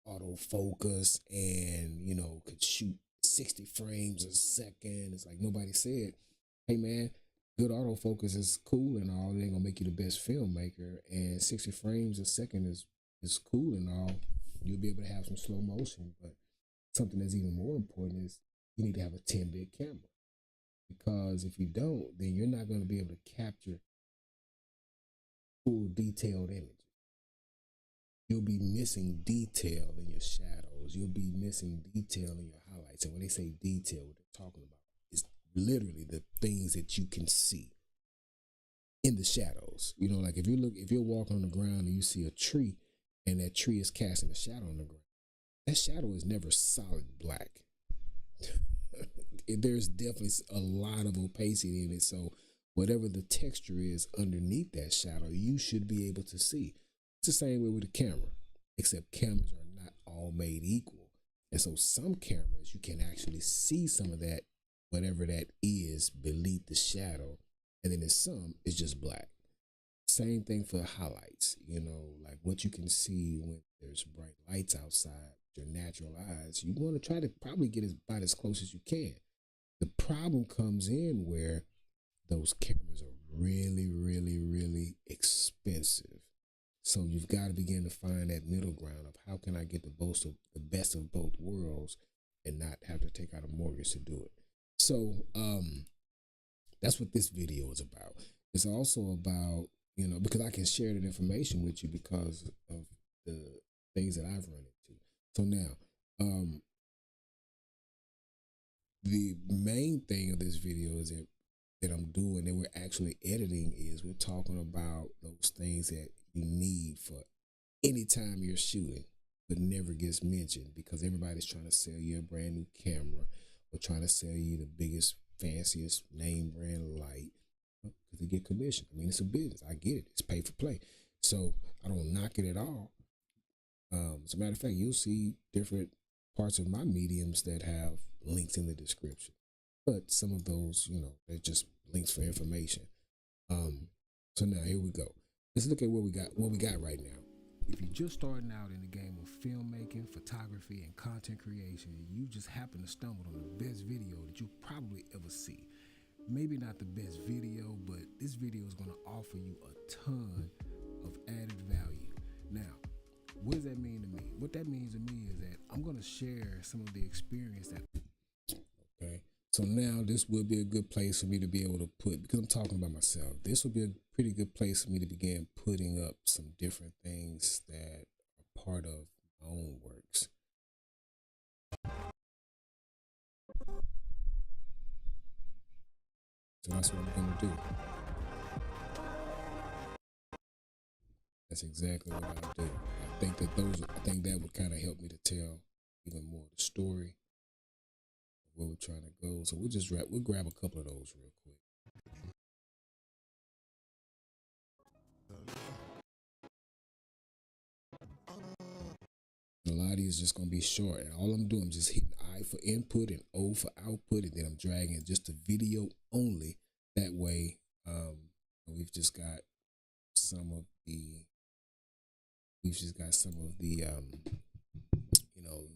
autofocus and, could shoot 60 frames a second. It's like nobody said, hey, man, good autofocus is cool and all. It ain't gonna make you the best filmmaker. And 60 frames a second is cool and all. You'll be able to have some slow motion. But something that's even more important is you need to have a 10-bit camera. Because if you don't, then you're not going to be able to capture full detailed images. You'll be missing detail in your shadows. You'll be missing detail in your highlights. And when they say detail, what they're talking about is literally the things that you can see in the shadows. Like if you're walking on the ground and you see a tree and that tree is casting a shadow on the ground, that shadow is never solid black. There's definitely a lot of opacity in it. So whatever the texture is underneath that shadow, you should be able to see. It's the same way with a camera, except cameras are not all made equal. And so some cameras, you can actually see some of that, whatever that is, beneath the shadow. And then in some, it's just black. Same thing for highlights, like what you can see when there's bright lights outside, your natural eyes. You want to try to probably get about as close as you can. The problem comes in where those cameras are really, really, really expensive. So you've got to begin to find that middle ground of how can I get the best of both worlds and not have to take out a mortgage to do it. So that's what this video is about. It's also about, because I can share that information with you because of the things that I've run into. So now, the main thing of this video is that I'm doing, that we're actually editing, is we're talking about those things that you need for any time you're shooting, but never gets mentioned because everybody's trying to sell you a brand new camera or trying to sell you the biggest, fanciest name brand light because they get commission. I mean, it's a business. I get it. It's pay for play. So I don't knock it at all. As a matter of fact, you'll see different parts of my mediums that have links in the description. But some of those, they're just links for information. So now here we go. Let's look at what we got right now. If you're just starting out in the game of filmmaking, photography, and content creation, you just happen to stumble on the best video that you'll probably ever see. Maybe not the best video, but this video is going to offer you a ton of added value. Now, what does that mean to me? What that means to me is that I'm going to share some of the experience that... Okay. So now this would be a good place for me to be able to put, because I'm talking about myself, this would be a pretty good place for me to begin putting up some different things that are part of my own works. So that's what I'm going to do. That's exactly what I'll do. I think that would kind of help me to tell even more the story of where we're trying to go. So we'll grab a couple of those real quick. A lot of these is just going to be short, and all I'm doing is just hitting I for input and O for output, and then I'm dragging just the video only. That way, we've just got some of the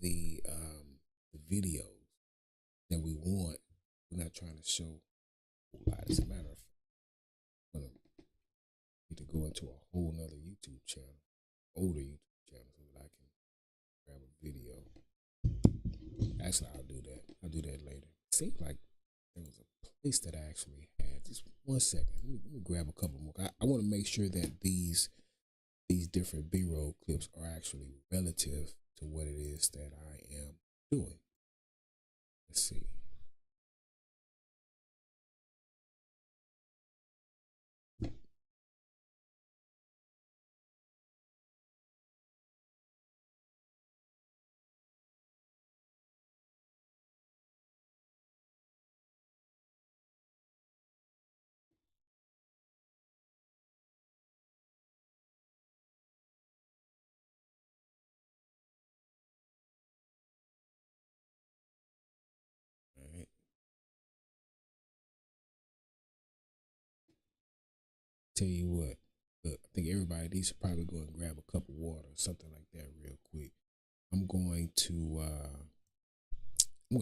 the videos that we want. We're not trying to show a whole lot. As a matter of fact, I'm going to need to go into a whole nother YouTube channel, older YouTube channel, so that I can grab a video. Actually, I'll do that. I'll do that later. Seems like there was a place that I actually had. Just 1 second. Let me grab a couple more. I want to make sure that these different B-roll clips are actually relative to what it is that I am doing. Let's see. All right. Tell you what, look, I think everybody needs to probably go and grab a cup of water or something like that real quick. I'm going to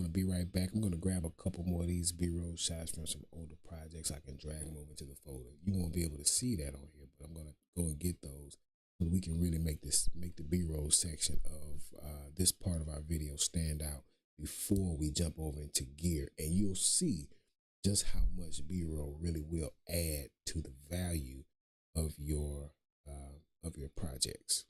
be right back. I'm going to grab a couple more of these B-roll shots from some older projects. I can drag them over to the folder. You won't be able to see that on here, but I'm going to go and get those so we can really make the B-roll section of this part of our video stand out before we jump over into gear. And you'll see just how much B-roll really will add to the value of your projects.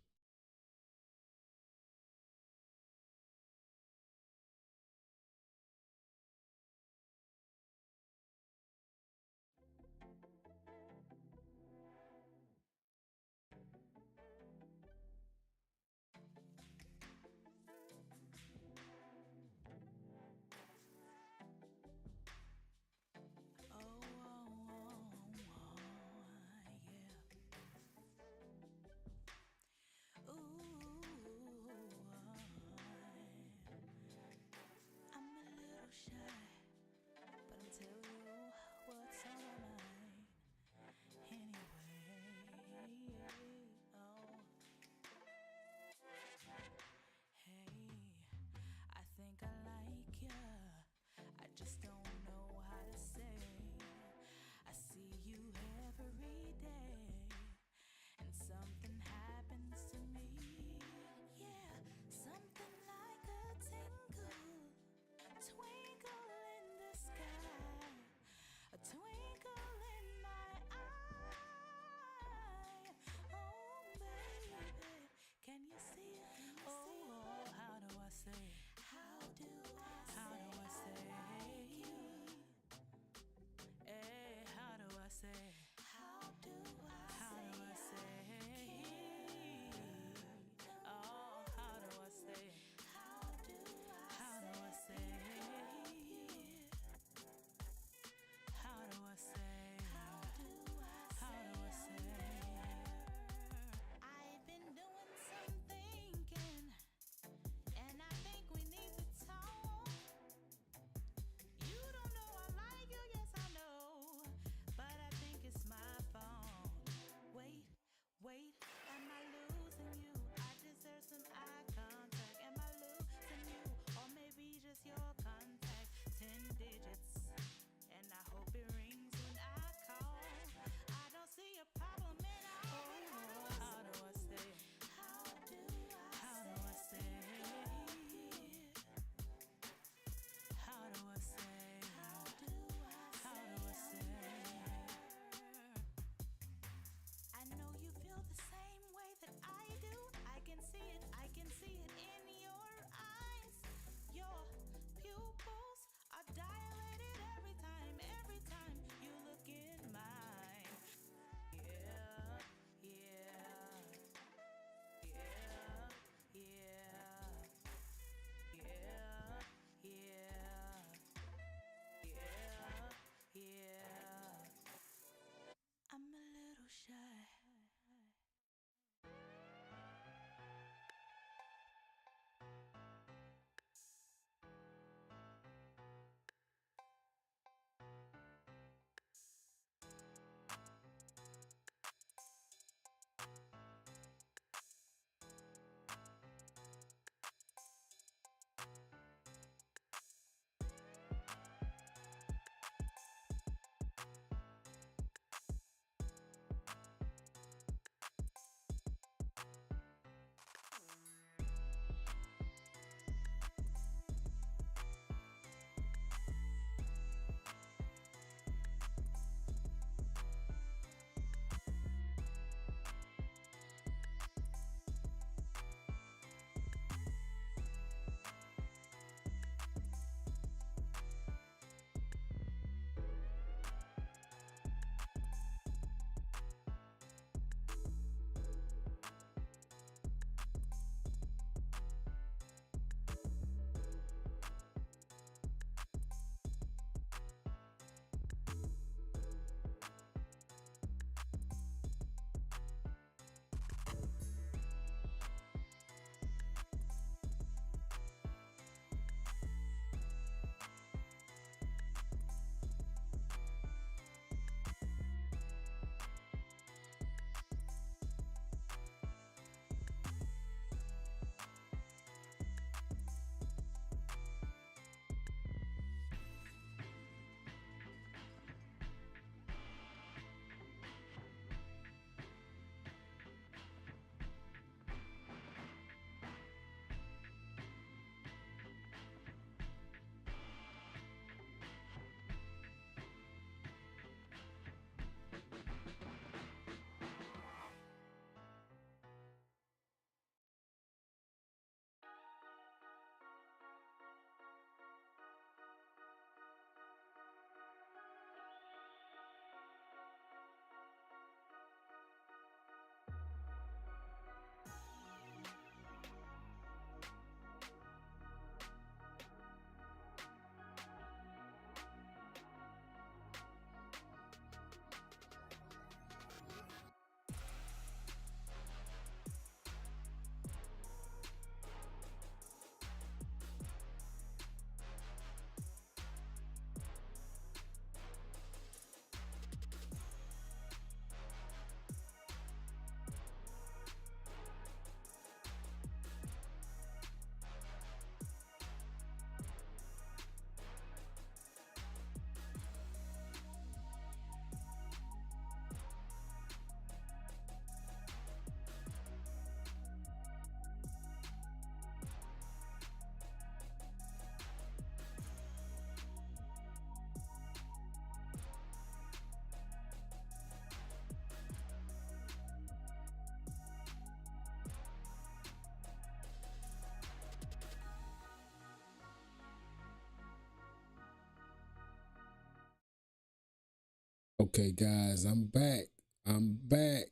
Okay, guys, I'm back. I'm back.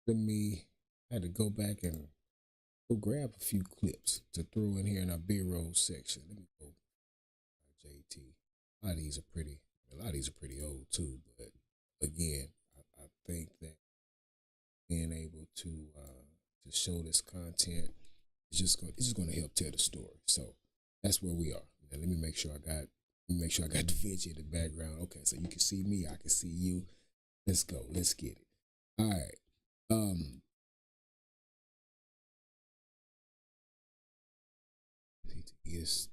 I had to go back and go grab a few clips to throw in here in our B-roll section. Let me go. JT. A lot of these are pretty old too. But again, I think that being able to show this content is just going to help tell the story. So that's where we are. Now, let me make sure I got DaVinci in the background. Okay, so you can see me, I can see you. Let's go. Let's get it. All right. Yes.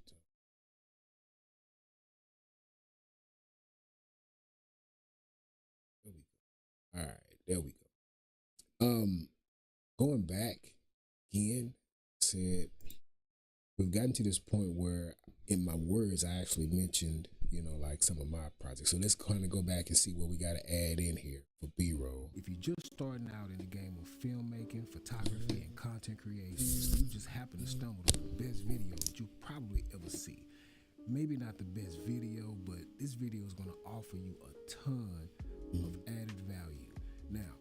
There we go. All right, there we go. Going back again, said we've gotten to this point where in my words I actually mentioned, like some of my projects. So let's kind of go back and see what we got to add in here for B-roll. If you're just starting out in the game of filmmaking, photography, and content creation, you just happen to stumble on the best video that you probably ever see. Maybe not the best video, but this video is going to offer you a ton of added value. Now,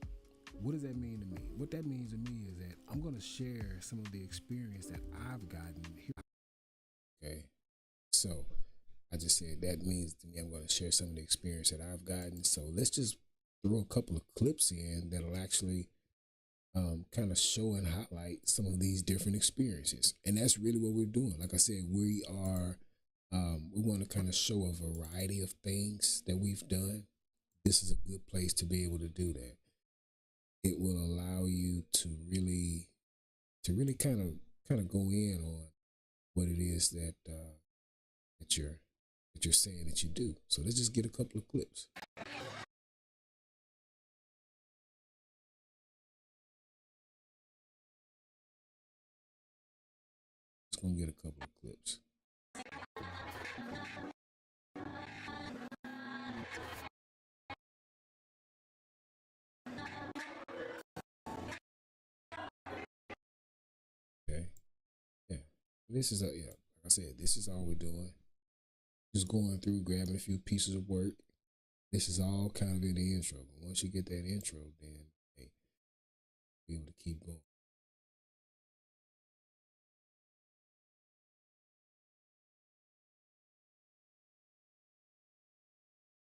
what does that mean to me? What that means to me is that I'm going to share some of the experience that I've gotten here. Okay, so I just said that means to me I'm going to share some of the experience that I've gotten. So let's just throw a couple of clips in that'll actually kind of show and highlight some of these different experiences. And that's really what we're doing. Like I said, we want to kind of show a variety of things that we've done. This is a good place to be able to do that. It will allow you to really kind of go in on what it is that you're saying that you do. So let's just get a couple of clips. Just gonna get a couple of clips. Okay. Yeah. This is like I said, this is all we're doing. Just going through, grabbing a few pieces of work. This is all kind of in the intro. But once you get that intro, then hey, be able to keep going.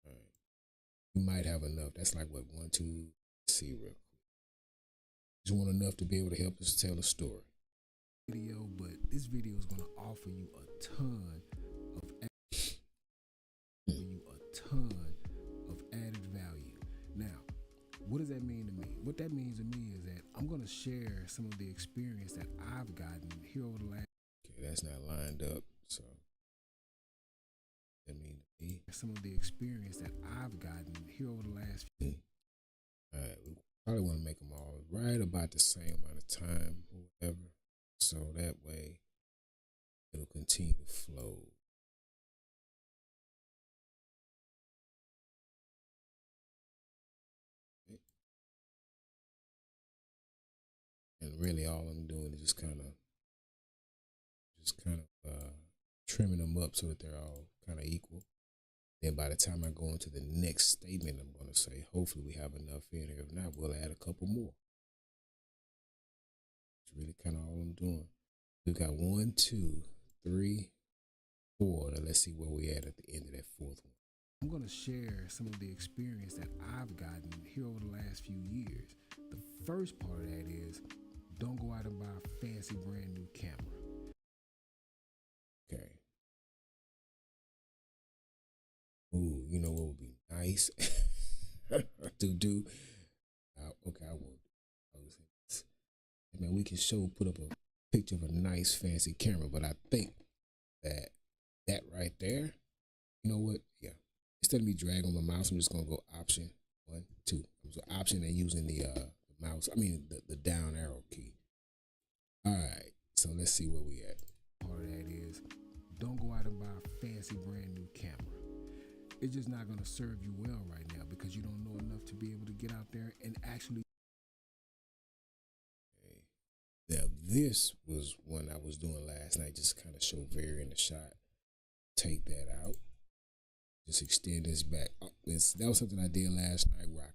All right. You might have enough. That's like what, 1, 2, see real quick. Just want enough to be able to help us tell a story. Video, but this video is going to offer you a ton of added value. Now, what does that mean to me? What that means to me is that I'm going to share some of the experience that I've gotten here over the last. Okay, that's not lined up, so that means to me some of the experience that I've gotten here over the last. All right, we probably want to make them all right about the same amount of time or whatever. So that way it'll continue to flow. And really all I'm doing is just kind of trimming them up so that they're all kind of equal. Then by the time I go into the next statement, I'm going to say, hopefully we have enough in here. If not, we'll add a couple more. It's really kind of all I'm doing. We've got 1, 2, 3, 4. Now let's see where we at the end of that fourth one. I'm going to share some of the experience that I've gotten here over the last few years. The first part of that is don't go out and buy a fancy brand new camera. Okay. Ooh, you know what would be nice to do? Okay, I won't. I mean, we can put up a picture of a nice fancy camera, but I think that right there, you know what? Yeah. Instead of me dragging on my mouse, I'm just gonna go option 1, 2. So option and using the mouse. I mean the down arrow key. All right. So let's see where we at. Part of that is don't go out and buy a fancy brand new camera. It's just not gonna serve you well right now because you don't know enough to be able to get out there and actually. Okay. Now this was one I was doing last night. Just kind of show Very in the shot. Take that out. Just extend this back. That was something I did last night where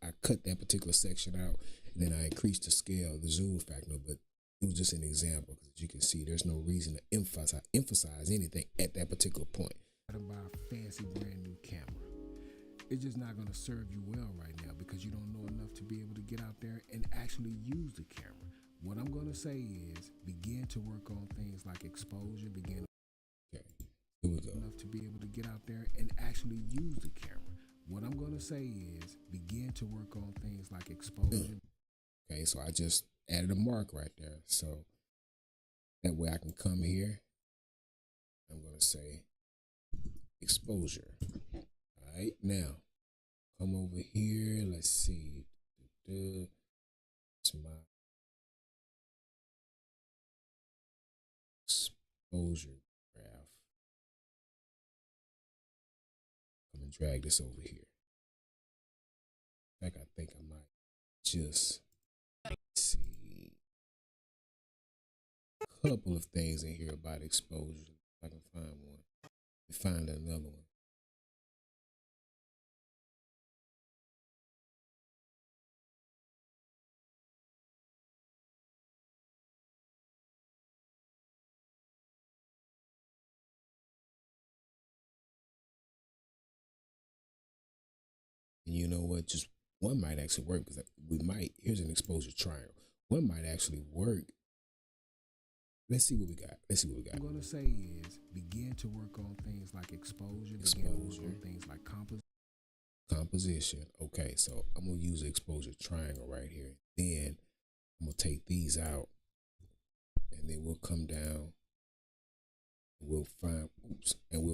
I cut that particular section out, and then I increased the scale, the zoom factor, but it was just an example, because as you can see, there's no reason to emphasize anything at that particular point. I buy a fancy brand new camera. It's just not going to serve you well right now because you don't know enough to be able to get out there and actually use the camera. What I'm going to say is begin to work on things like exposure, okay, here we go. Enough to be able to get out there and actually use the camera. What I'm going to say is begin to work on things like exposure. Okay, so I just added a mark right there. So that way I can come here. I'm going to say exposure. All right, now come over here. Let's see. It's my exposure graph. I'm gonna drag this over here. In fact, I think I might just see a couple of things in here about exposure. If I can find one. Find another one. And you know what? Just one might actually work, because here's an exposure triangle. One might actually work. Let's see what we got. What I'm going to say is begin to work on things like exposure. Begin to work on things like composition. Okay, so I'm going to use the exposure triangle right here. Then I'm going to take these out, and then we'll come down and we'll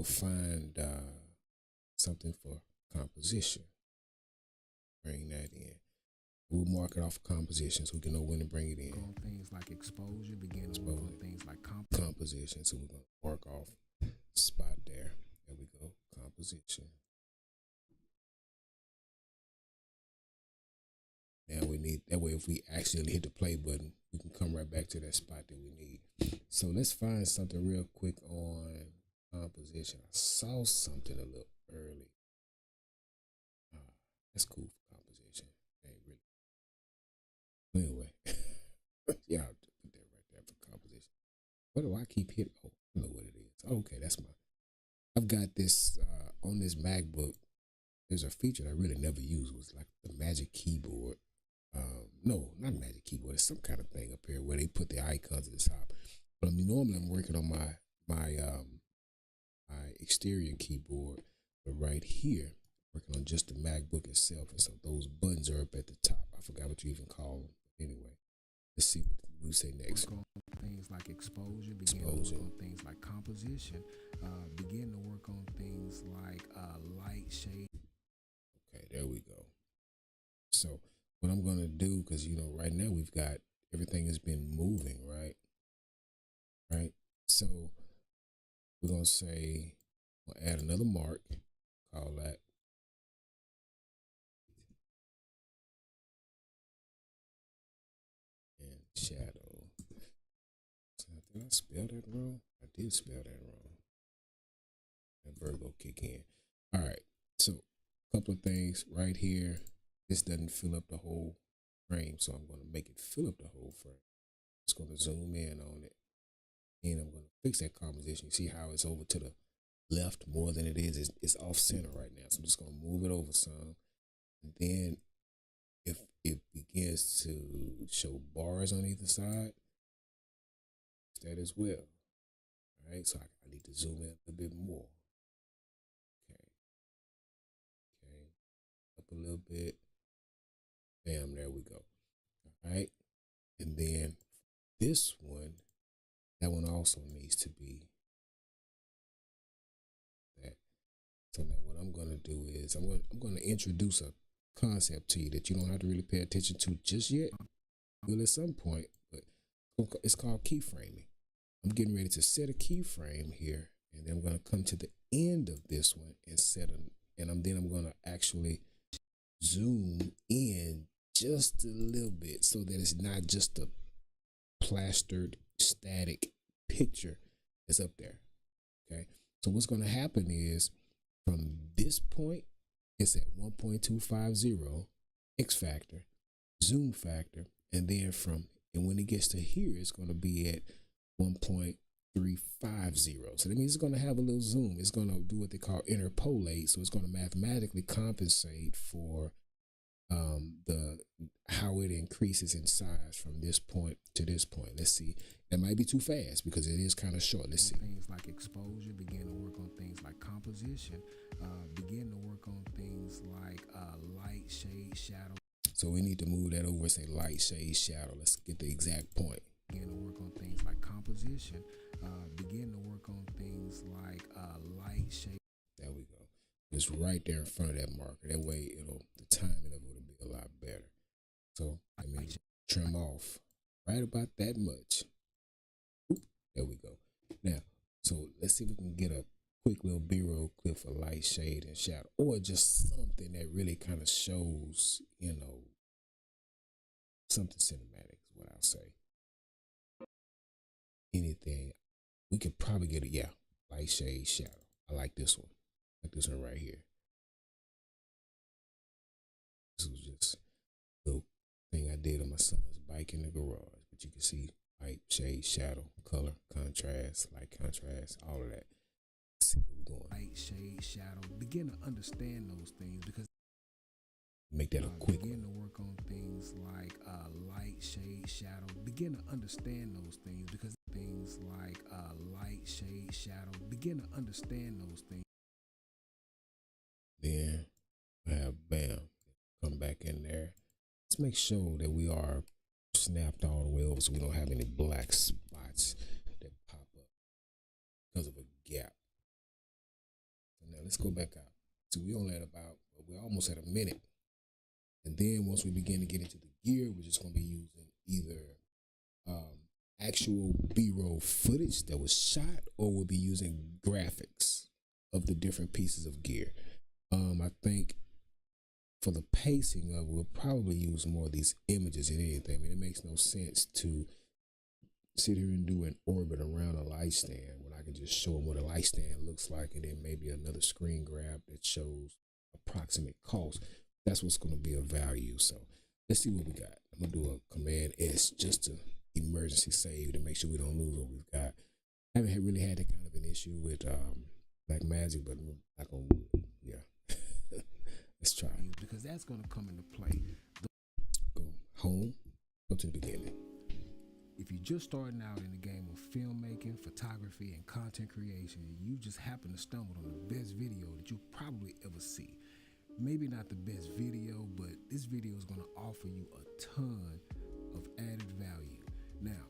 find something for composition. Bring that in. We'll mark it off composition so we can know when to bring it in. On things like exposure, begin to work on things like composition. So we're going to mark off spot there. There we go. Composition. Now we need, that way if we accidentally hit the play button, we can come right back to that spot that we need. So let's find something real quick on composition. I saw something a little early. That's cool for composition. Ain't really. Anyway, yeah, I'll put that right there for composition. What do I keep hitting? Oh, I know what it is. Okay, that's I've got this on this MacBook. There's a feature that I really never used. It was like the Magic Keyboard. No, not Magic Keyboard. It's some kind of thing up here where they put the icons at the top. But normally I'm working on my exterior keyboard, but right here, working on just the MacBook itself, and so those buttons are up at the top. I forgot what you even call them. Anyway, let's see what we say next. Work on things like exposure, begin to work on things like composition, begin to work on things like light, shade. Okay, there we go. So what I'm gonna do, because right now we've got everything has been moving, right? Right. So we're gonna say we'll add another mark. Call that. Shadow. Did I spell that wrong? I did spell that wrong. That Virgo kick in. All right. So a couple of things right here. This doesn't fill up the whole frame, so I'm going to make it fill up the whole frame. Just going to zoom in on it, and I'm going to fix that composition. You see how it's over to the left more than it is. It's off center right now, so I'm just going to move it over some, and then if it begins to show bars on either side, that as well. All right, so I need to zoom in a bit more. Okay, up a little bit. Bam, there we go. All right, and then this one, that one also needs to be that. So now what I'm going to do is I'm going to introduce a concept to you that you don't have to really pay attention to just yet. Well, at some point, but it's called keyframing. I'm getting ready to set a keyframe here, and then I'm going to come to the end of this one and then I'm going to actually zoom in just a little bit so that it's not just a plastered static picture that's up there. Okay, so what's going to happen is From this point, it's at 1.250 X factor, zoom factor, and then when it gets to here, it's going to be at 1.350. So that means it's going to have a little zoom. It's going to do what they call interpolate. So it's going to mathematically compensate for how it increases in size from this point to this point. Let's see. That might be too fast because it is kind of short. Let's see. Things like exposure, begin to work on things like composition, begin to work on things like light, shade, shadow. So we need to move that over and say light, shade, shadow. Let's get the exact point. Begin to work on things like composition, begin to work on things like light, shade. There we go. It's right there in front of that marker. That way the timing of it will be a lot better. So let me trim off right about that much. Oop, there we go. Now, so let's see if we can get a quick little B-roll clip for light, shade, and shadow, or just something that really kind of shows, something cinematic is what I'll say. Anything. We could probably get it, yeah, light, shade, shadow. I like this one. Like this one right here. This was just a little thing I did on my son's bike in the garage. But you can see light, shade, shadow, color, contrast, light, contrast, all of that. Let's see where we're going. Light, shade, shadow. Begin to understand those things because make that a quick begin to work on things like light, shade, shadow. Begin to understand those things because things like light, shade, shadow. Begin to understand those things. Then I have bam, come back in there. Let's make sure that we are snapped all the way over so we don't have any black spots that pop up because of a gap. So now let's go back out. So we're almost at a minute. And then once we begin to get into the gear, we're just going to be using either actual B-roll footage that was shot, or we'll be using graphics of the different pieces of gear. I think for the pacing of it, we'll probably use more of these images than anything. I mean, it makes no sense to sit here and do an orbit around a light stand when I can just show them what a light stand looks like, and then maybe another screen grab that shows approximate cost. That's what's going to be of value. So let's see what we got. I'm going to do a Command S just to emergency save to make sure we don't lose what we've got. I haven't really had that kind of an issue with Blackmagic, but not going to, yeah. Let's try. Because that's going to come into play. Go home, go to the beginning. If you're just starting out in the game of filmmaking, photography, and content creation, you just happen to stumble on the best video that you'll probably ever see. Maybe not the best video, but this video is going to offer you a ton of added value. Now,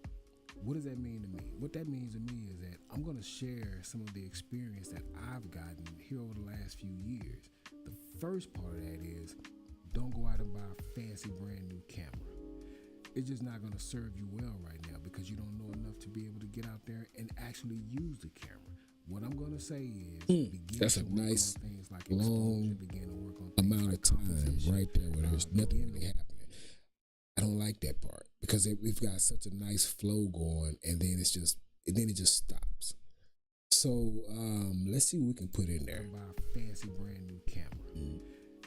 what does that mean to me? What that means to me is that I'm going to share some of the experience that I've gotten here over the last few years. The first part of that is don't go out and buy a fancy brand new camera. It's just not going to serve you well right now because you don't know enough to be able to get out there and actually use the camera. What I'm going to say is that's a nice like long amount of time right there where there's nothing really happening. I don't like that part because we've got such a nice flow going, and then it just stops. So let's see what we can put in there. Buy a fancy brand new camera.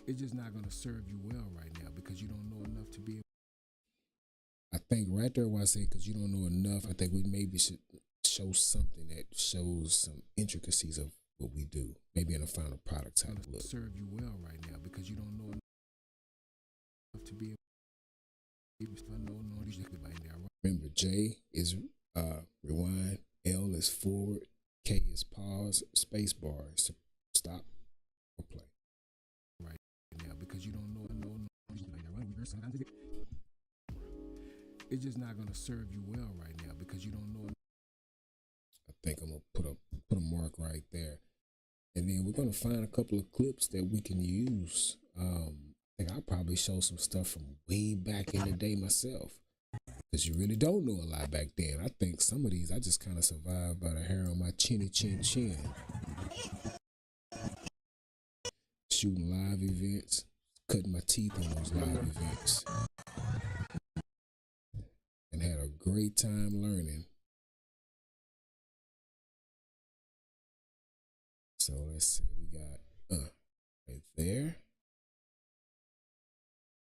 It's just not going to serve you well right now because you don't know enough to be able. I think right there where I say because you don't know enough, I think we maybe should show something that shows some intricacies of what we do, maybe in a final product type look. Serve you well right now because you don't know enough to be able. Remember, J is rewind, L is forward, K is pause, space bar is stop or play. Right now because you don't know. It's just not going to serve you well right now because you don't know. I think I'm going to put a mark right there. And then we're going to find a couple of clips that we can use. I think I'll probably show some stuff from way back in the day myself because you really don't know a lot back then. I think some of these I just kind of survived by the hair on my chin. Shooting live events, cutting my teeth on those live events. And had a great time learning. So let's see, we got Right there.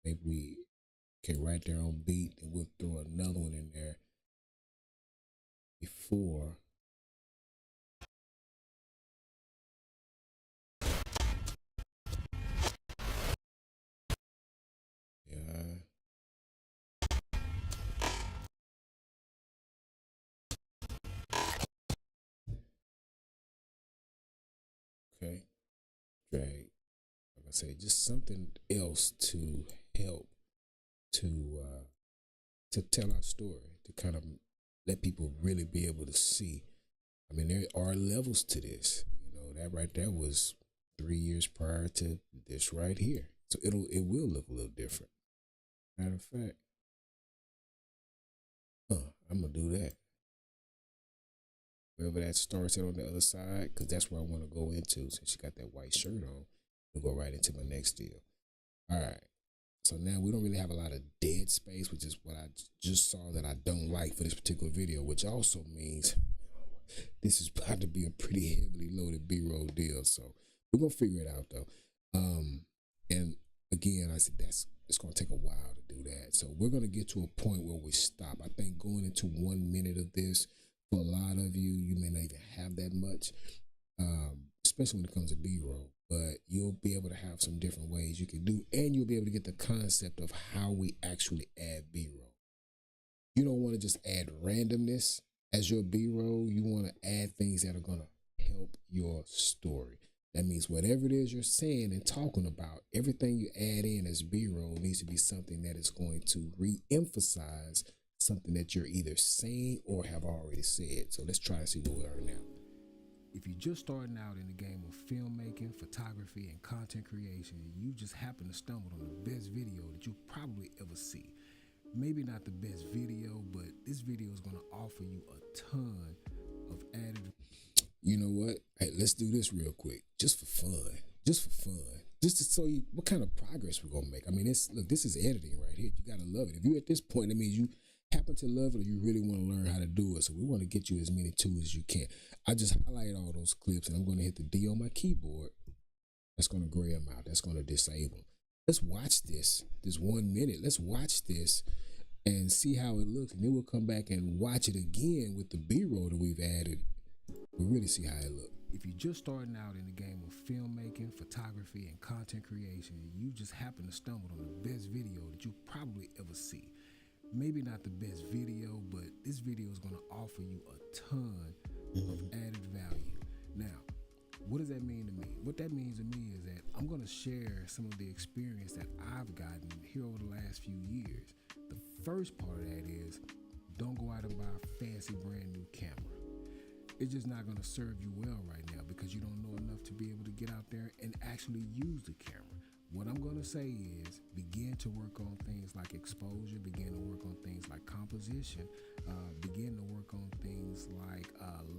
Maybe we okay right there on beat, and we'll throw another one in there before. Yeah. Okay. Drag. Like I say, just something else to help to tell our story, to kind of let people really be able to see. I mean, there are levels to this. You know, that right there was 3 years prior to this right here. So it will look a little different. Matter of fact, I'm gonna do that. Wherever that starts at on the other side, because that's where I want to go into. Since she got that white shirt on, we'll go right into my next deal. All right. So now we don't really have a lot of dead space, which is what I just saw that I don't like for this particular video, which also means this is about to be a pretty heavily loaded B-roll deal. So we're gonna figure it out though. And again, I said it's gonna take a while to do that. So we're gonna get to a point where we stop. I think going into 1 minute of this, for a lot of you, you may not even have that much, especially when it comes to B-roll. But you'll be able to have some different ways you can do, and you'll be able to get the concept of how we actually add B-roll. You don't want to just add randomness as your B-roll. You want to add things that are going to help your story. That means whatever it is you're saying and talking about, everything you add in as B-roll needs to be something that is going to re-emphasize something that you're either saying or have already said. So let's try to see where we are now. If you're just starting out in the game of filmmaking, photography, and content creation, and you just happen to stumble on the best video that you'll probably ever see. Maybe not the best video, but this video is going to offer you a ton of added. You know what? Hey, let's do this real quick, just for fun. Just for fun. Just to show you what kind of progress we're going to make. I mean, look, this is editing right here. You got to love it. If you're at this point, it means you happen to love it or you really want to learn how to do it. So we want to get you as many tools as you can. I just highlighted all those clips and I'm going to hit the D on my keyboard. That's going to gray them out. That's going to disable them. Let's watch this 1 minute. Let's watch this and see how it looks. And then we'll come back and watch it again with the B-roll that we've added. We'll really see how it looks. If you're just starting out in the game of filmmaking, photography, and content creation, and you just happen to stumble on the best video that you'll probably ever see. Maybe not the best video, but this video is going to offer you a ton of added value. Now, what does that mean to me? What that means to me is that I'm going to share some of the experience that I've gotten here over the last few years. The first part of that is don't go out and buy a fancy brand new camera. It's just not going to serve you well right now because you don't know enough to be able to get out there and actually use the camera. What I'm going to say is begin to work on things like exposure, begin to work on things like composition, begin to work on things like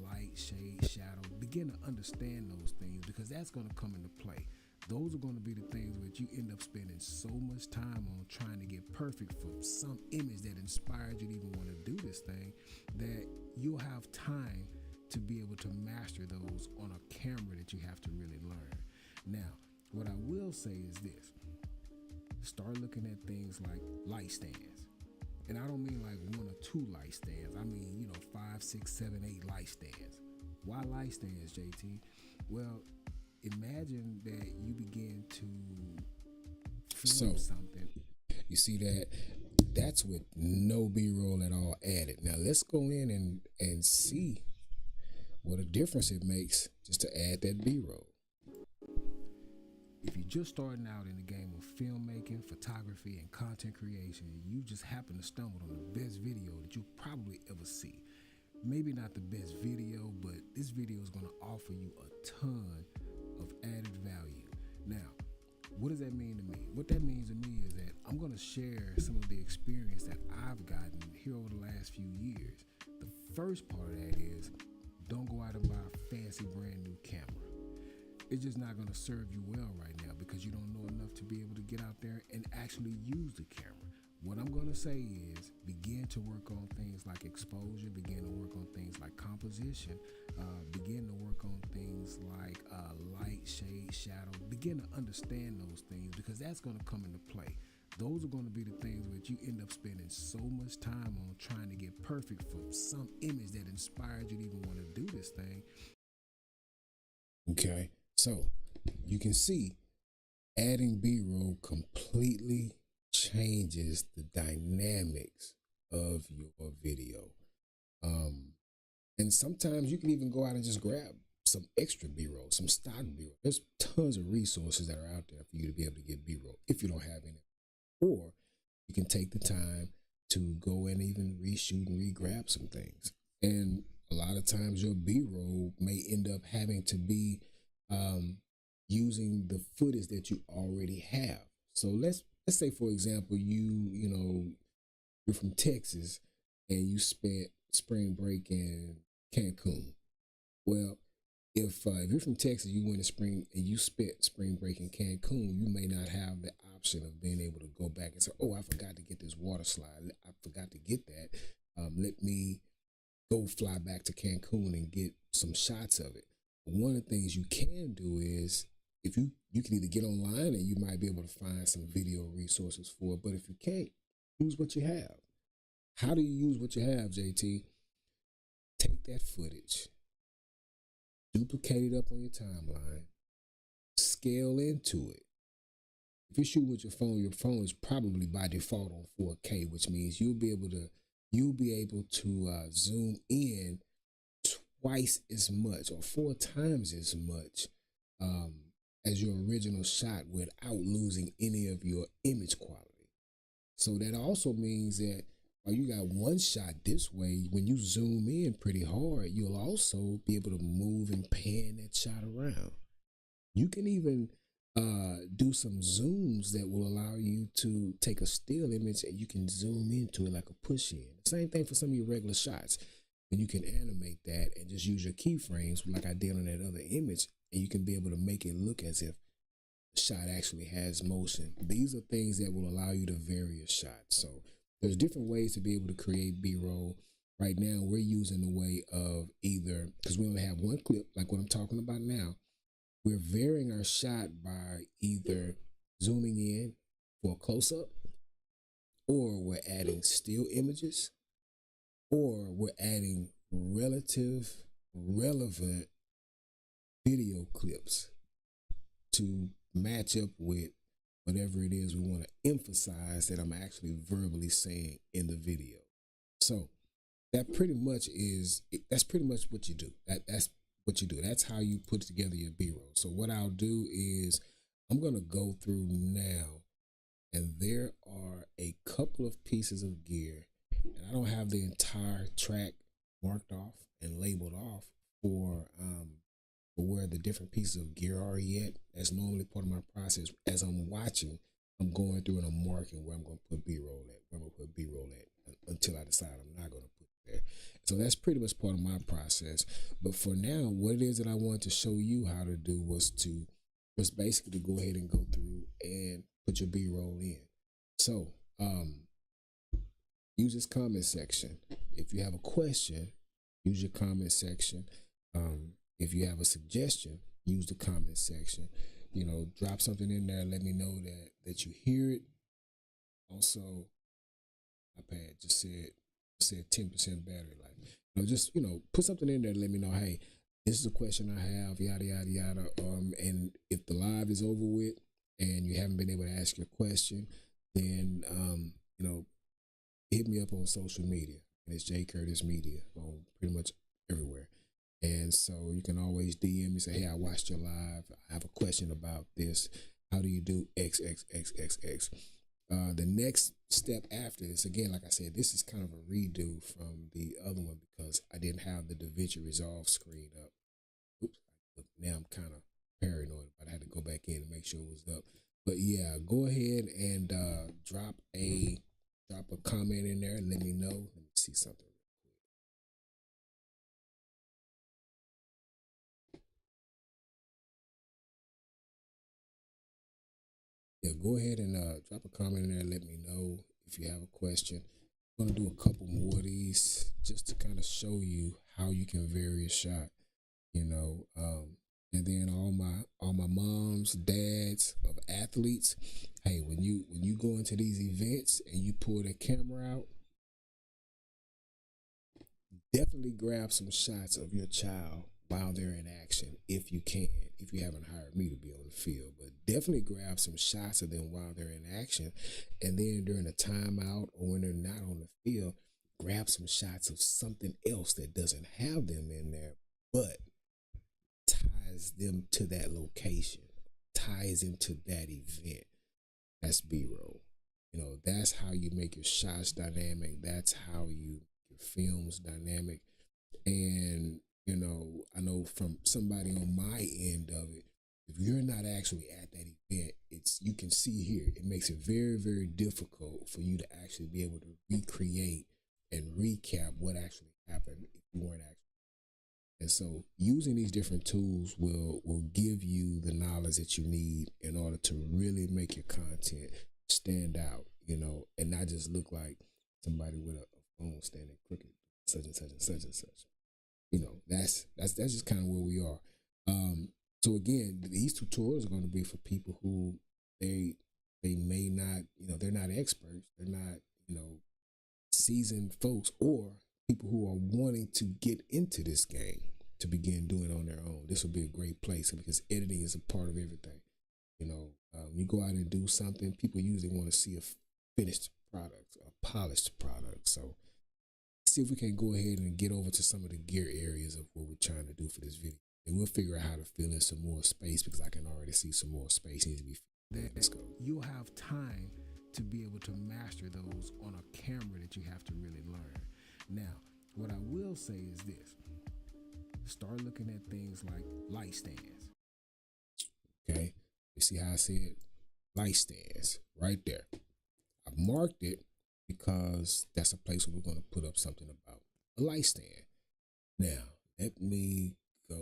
light, shade, shadow. Begin to understand those things because that's going to come into play. Those are going to be the things that you end up spending so much time on trying to get perfect for some image that inspired you to even want to do this thing that you'll have time to be able to master those on a camera that you have to really learn. Now, what I will say is this. Start looking at things like light stands. And I don't mean like 1 or 2 light stands. I mean, 5, 6, 7, 8 light stands. Why light stands, JT? Well, imagine that you begin to film something. You see that? That's with no B-roll at all added. Now let's go in and see what a difference it makes just to add that B-roll. If you're just starting out in the game of filmmaking, photography, and content creation, and you just happen to stumble on the best video that you'll probably ever see. Maybe not the best video, but this video is going to offer you a ton of added value. Now, what does that mean to me? What that means to me is that I'm going to share some of the experience that I've gotten here over the last few years. The first part of that is don't go out and buy a fancy brand new camera. It's just not going to serve you well right now because you don't know enough to be able to get out there and actually use the camera. What I'm going to say is begin to work on things like exposure, begin to work on things like composition, begin to work on things like light, shade, shadow. Begin to understand those things, because that's going to come into play. Those are going to be the things that you end up spending so much time on trying to get perfect for some image that inspired you to even want to do this thing. Okay, so you can see adding B-roll completely changes the dynamics of your video. And sometimes you can even go out and just grab some extra B-roll, some stock B-roll. There's tons of resources that are out there for you to be able to get B-roll if you don't have any. Or you can take the time to go and even reshoot and re-grab some things. And a lot of times your B-roll may end up having to be using the footage that you already have. So let's say, for example, you're from Texas and you spent spring break in Cancun. Well, if you're from Texas, you went to you spent spring break in Cancun, you may not have the option of being able to go back and say, oh, I forgot to get this water slide. I forgot to get that. Let me go fly back to Cancun and get some shots of it. One of the things you can do is, if you can either get online and you might be able to find some video resources for it, but if you can't, use what you have. How do you use what you have, JT? Take that footage, duplicate it up on your timeline, scale into it. If you shoot with your phone is probably by default on 4K, which means you'll be able to zoom in twice as much or 4 times as much as your original shot without losing any of your image quality. So that also means that while you got one shot this way, when you zoom in pretty hard, you'll also be able to move and pan that shot around. You can even do some zooms that will allow you to take a still image and you can zoom into it like a push in. Same thing for some of your regular shots. And you can animate that and just use your keyframes like I did on that other image, and you can be able to make it look as if the shot actually has motion. These are things that will allow you to vary a shot. So there's different ways to be able to create B-roll. Right now, we're using the way of either, because we only have one clip, like what I'm talking about now, we're varying our shot by either zooming in for a close-up, or we're adding still images, or we're adding relevant video clips to match up with whatever it is we want to emphasize that I'm actually verbally saying in the video. So that's pretty much what you do. That's what you do. That's how you put together your B-roll. So what I'll do is I'm going to go through now, and there are a couple of pieces of gear, and I don't have the entire track marked off and labeled off for where the different pieces of gear are yet. That's normally part of my process. As I'm watching, I'm going through and I'm marking where I'm going to put B-roll at, where I'm going to put B-roll at, until I decide I'm not going to put it there. So that's pretty much part of my process. But for now, what it is that I wanted to show you how to do was basically to go ahead and go through and put your B-roll in. So use this comment section. If you have a question, use your comment section. If you have a suggestion, use the comment section. Drop something in there. Let me know that you hear it. Also, iPad just said 10% battery life. Just put something in there. Let me know. Hey, this is a question I have. Yada yada yada. And if the live is over with and you haven't been able to ask your question, then hit me up on social media. And it's JCurtisMedia on pretty much everywhere. And so you can always DM me, say, hey, I watched your live. I have a question about this. How do you do X, X, X, X, X? The next step after this, again, like I said, this is kind of a redo from the other one because I didn't have the DaVinci Resolve screen up. Oops, now I'm kind of paranoid, but I had to go back in and make sure it was up. But yeah, go ahead and drop a comment in there and let me know. Let me see something. Yeah, go ahead and drop a comment in there and let me know if you have a question. I'm gonna do a couple more of these just to kind of show you how you can vary a shot, you know. And then all my moms, dads of athletes, hey, when you go into these events and you pull that camera out, definitely grab some shots of your child while they're in action if you can, if you haven't hired me to be on the field. But definitely grab some shots of them while they're in action. And then during a timeout or when they're not on the field, grab some shots of something else that doesn't have them in there, but ties them to that location, ties into that event. That's B-roll. You know, that's how you make your shots dynamic. That's how you make your films dynamic. And, you know, I know from somebody on my end of it, if you're not actually at that event, you can see here, it makes it very, very difficult for you to actually be able to recreate and recap what actually happened if you weren't actually. And so using these different tools will give you the knowledge that you need in order to really make your content stand out, you know, and not just look like somebody with a phone standing crooked, such and such and such and such. You know, that's just kind of where we are. So again, these tutorials are going to be for people who they may not, you know, they're not experts, they're not, you know, seasoned folks, or people who are wanting to get into this game to begin doing it on their own. This will be a great place because editing is a part of everything. You know, you go out and do something, people usually want to see a finished product, a polished product. So see if we can go ahead and get over to some of the gear areas of what we're trying to do for this video. And we'll figure out how to fill in some more space because I can already see some more space needs to be filled in. Let's go. You'll have time to be able to master those on a camera that you have to really learn. Now, what I will say is this. Start looking at things like light stands. Okay, you see how I said light stands right there. I marked it because that's a place where we're going to put up something about a light stand. Now, let me go.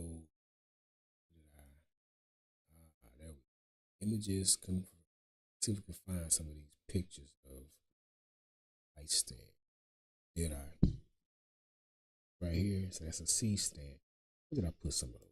There we go. Images. See if we can find some of these pictures of light stand. Did I? Right here, so that's a C stand. Where did I put some of those?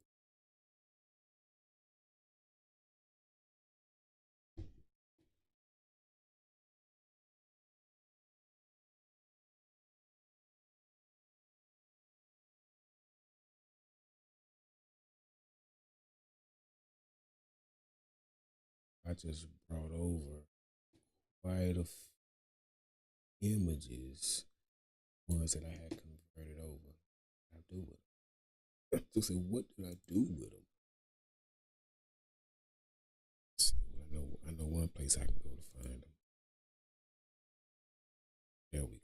I just brought over quite a few images, ones that I had converted over. What did I do with them? So say, what did I do with them? Let's see, well, I know one place I can go to find them. There we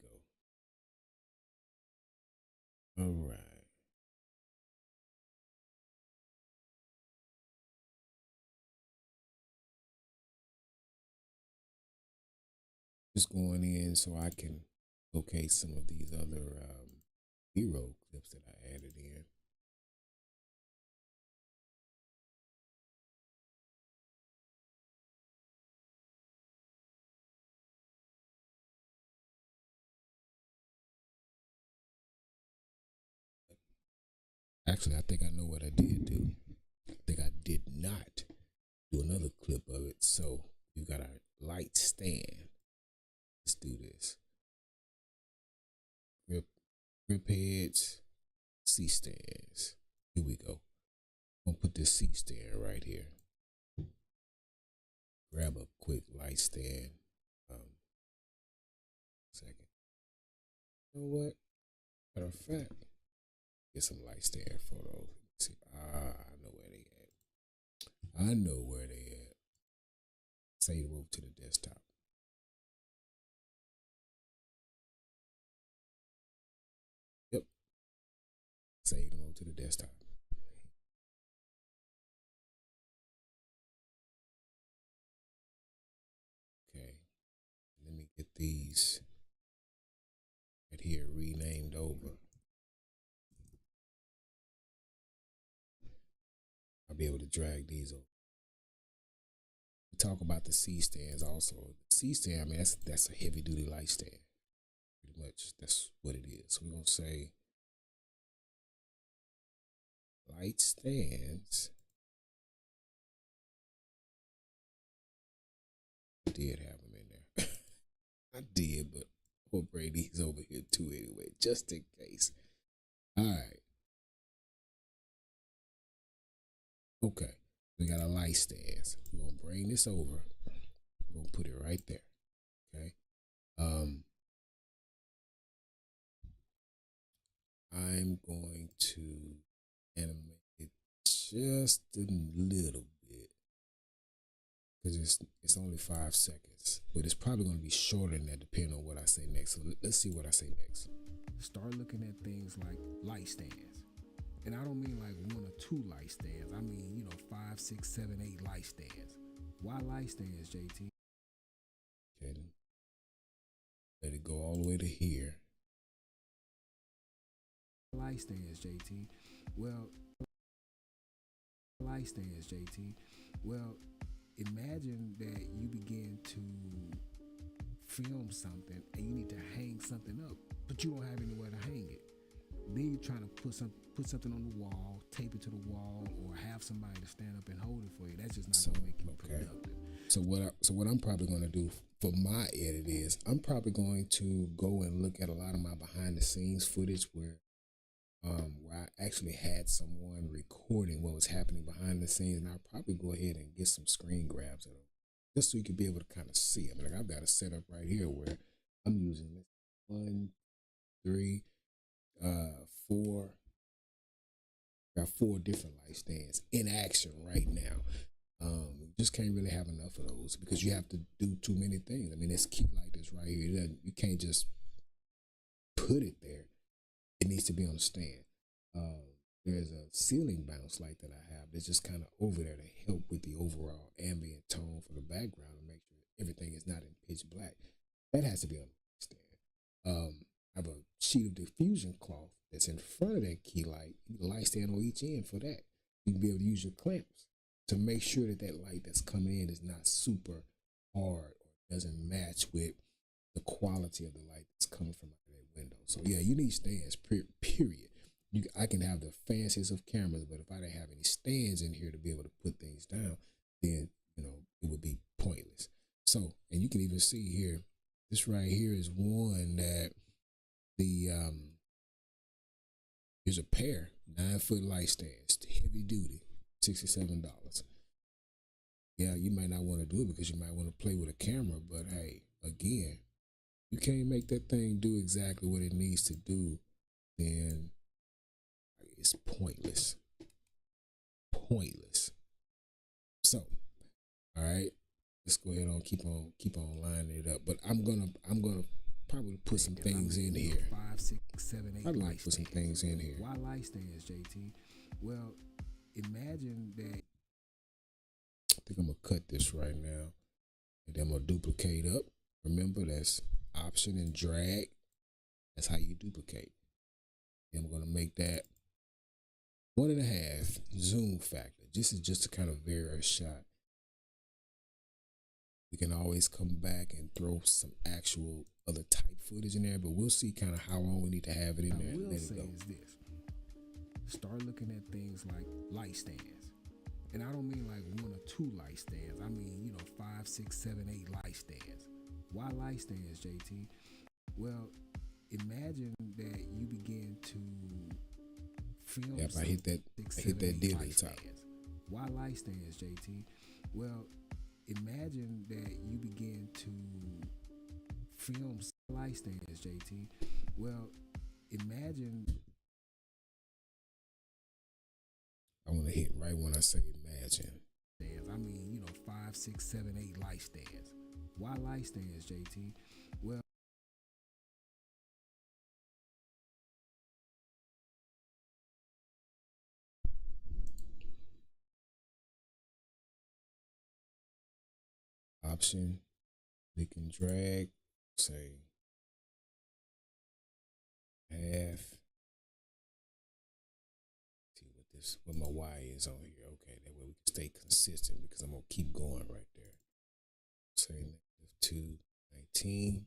go. All right. Just going in so I can locate some of these other B-roll clips that I added in. Actually, I think I know what I did do. I think I did not do another clip of it. So you got a light stand. Let's do this. Grip heads, C stands. Here we go. I'm gonna put this C stand right here. Grab a quick light stand. Second. You know what? Matter of fact, get some light stand photos. Let's see. I know where they at. I know where they at. Save them over to the desktop. Yep. Save them over to the desktop. Okay. Let me get these right here renamed over. I'll be able to drag these over. We talk about the C stands also. The C stand, I mean, that's a heavy duty light stand. Pretty much that's what it is. So we're gonna say light stands. I did have them in there. I did, but incorporate these over here too anyway, just in case. All right. Okay. We got our light stands. We're gonna bring this over. We're gonna put it right there. Okay. I'm going to animate it just a little bit because it's only 5 seconds, but it's probably going to be shorter than that depending on what I say next. So let's see what I say next. Start looking at things like light stands, and I don't mean like 1 or 2 light stands. I mean 5, 6, 7, 8 light stands. Why light stands, JT? Okay. Let it go all the way to here. Light stands, JT. Well, light stands, JT. Well, imagine that you begin to film something and you need to hang something up, but you don't have anywhere to hang it. Then you're trying to put something on the wall, tape it to the wall, or have somebody to stand up and hold it for you. That's just not gonna make you productive. So what I'm probably gonna do for my edit is I'm probably going to go and look at a lot of my behind the scenes footage where I actually had someone recording what was happening behind the scenes, and I'll probably go ahead and get some screen grabs of them, just so you can be able to kind of see. I mean, like I've got a setup right here where I'm using this 1, 3, 4. Got 4 different light stands in action right now. Just can't really have enough of those because you have to do too many things. I mean, this key light that's right here, you can't just put it there. It needs to be on the stand. There's a ceiling bounce light that I have that's just kind of over there to help with the overall ambient tone for the background and make sure everything is not in pitch black. That has to be on the stand. I have a sheet of diffusion cloth that's in front of that key light. The light stand on each end for that. You can be able to use your clamps to make sure that that light that's coming in is not super hard or doesn't match with the quality of the light that's coming from out of that window. So yeah, you need stands, period. I can have the fanciest of cameras, but if I didn't have any stands in here to be able to put things down, then it would be pointless. So, and you can even see here, this right here is one that here's a pair, 9-foot light stands, heavy duty, $67. Yeah, you might not want to do it because you might want to play with a camera, but hey, again, you can't make that thing do exactly what it needs to do, then it's pointless. Pointless. So, all right, let's go ahead and keep on lining it up. But I'm gonna probably put some things in here. 5, 6, 7, 8. I'd like to put some things in here. Why light stands, JT? Well, imagine that. I think I'm gonna cut this right now, and then I'm gonna duplicate up. Remember, that's Option and drag. That's how you duplicate. And I'm gonna make that 1.5 zoom factor. This is just to kind of vary a shot. We can always come back and throw some actual other type footage in there, but we'll see kind of how long we need to have it in there. What I will say is this: start looking at things like light stands, and I don't mean like 1 or 2 light stands. I mean 5, 6, 7, 8 light stands. Why light stands, JT? Well, imagine that you begin to film. Yep, I hit that deal at the top. Why light stands, JT? Well, imagine that you begin to film light stands, JT. Well, imagine. I want to hit right when I say imagine. I mean 5, 6, 7, 8 light stands. Why light stands, JT? Well, Option, click and drag, say half. See what my Y is on here. Okay, that way we can stay consistent because I'm gonna keep going right there. Say -2, 19.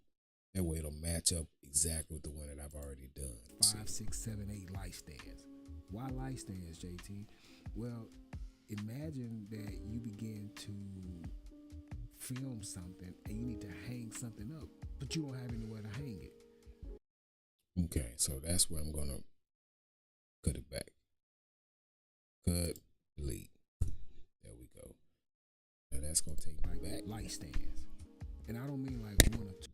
That way it'll match up exactly the one that I've already done. 5, 6, 7, 8 light stands. Why light stands, JT? Well, imagine that you begin to film something and you need to hang something up, but you don't have anywhere to hang it. Okay, so that's where I'm gonna cut it back. Cut, delete. There we go. Now that's gonna take me back. Light stands. And I don't mean like one or two.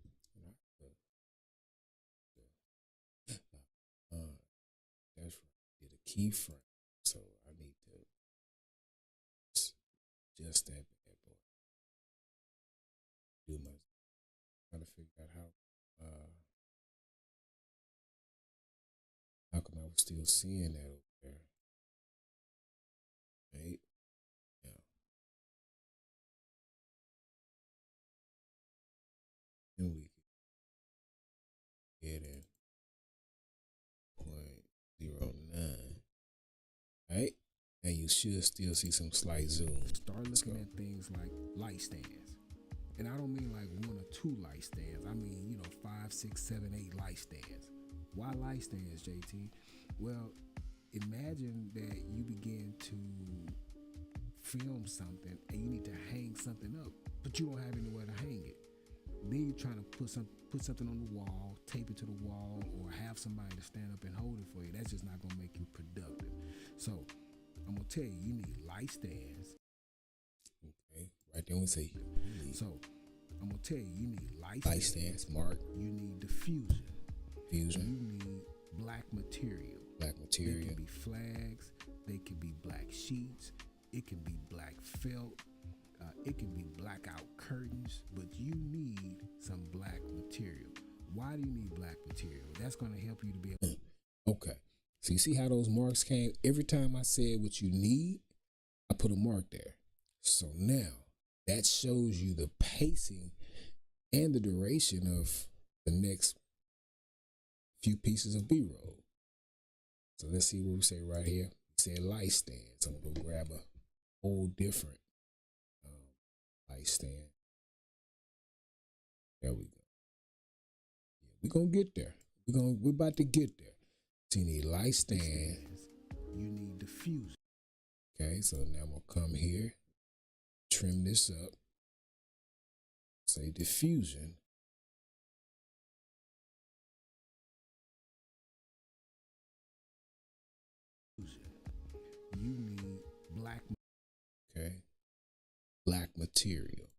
That's right. Did a keyframe. So I need to just that bad boy. Do my trying to figure out how come I was still seeing that over there. Right? Yeah. Then we get in 0.09. Right? And you should still see some slight zoom. Start looking at things like light stands. And I don't mean like one or two light stands. I mean, 5, 6, 7, 8 light stands. Why light stands, JT? Well, imagine that you begin to film something and you need to hang something up, but you don't have anywhere to hang it. Then you're trying to put something on the wall, tape it to the wall, or have somebody to stand up and hold it for you. That's just not gonna make you productive. So I'm gonna tell you, you need light stands. Okay, right there we say. So I'm gonna tell you, you need light stands. Mark. You need diffusion. Fusion. You need black material. Black material. They can be flags. They can be black sheets. It can be black felt. It can be blackout curtains. But you need some black material. Why do you need black material? That's going to help you to be able. Okay. So you see how those marks came? Every time I said what you need, I put a mark there. So now that shows you the pacing and the duration of the next few pieces of B-roll. So let's see what we say right here. We say light stand. So I'm going to grab a whole different light stand. There we go. Yeah, we're going to get there. We're about to get there. So you need light stands. You need diffusion. Okay, so now I'm going to come here, trim this up, say diffusion. You need black. Okay, black material.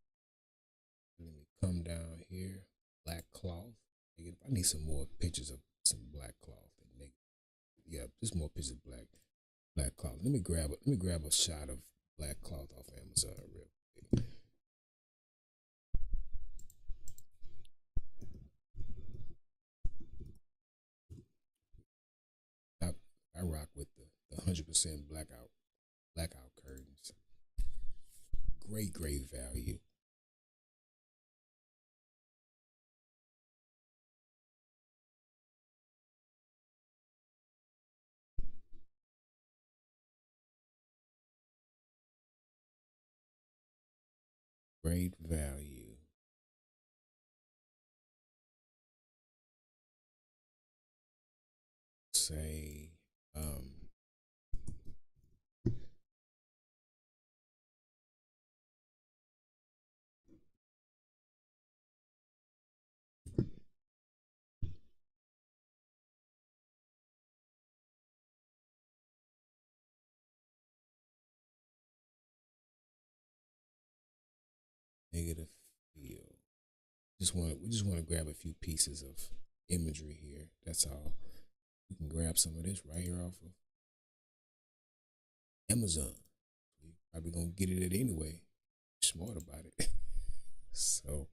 Let me come down here, black cloth. I need some more pictures of some black cloth. Yeah, just more pictures of black cloth. Let me grab a shot of black cloth off Amazon real quick. I rock with the 100% blackout curtains. Great value. Great value. Say, negative feel. We just want to grab a few pieces of imagery here. That's all. You can grab some of this right here off of Amazon. You're probably gonna get it anyway. Smart about it. So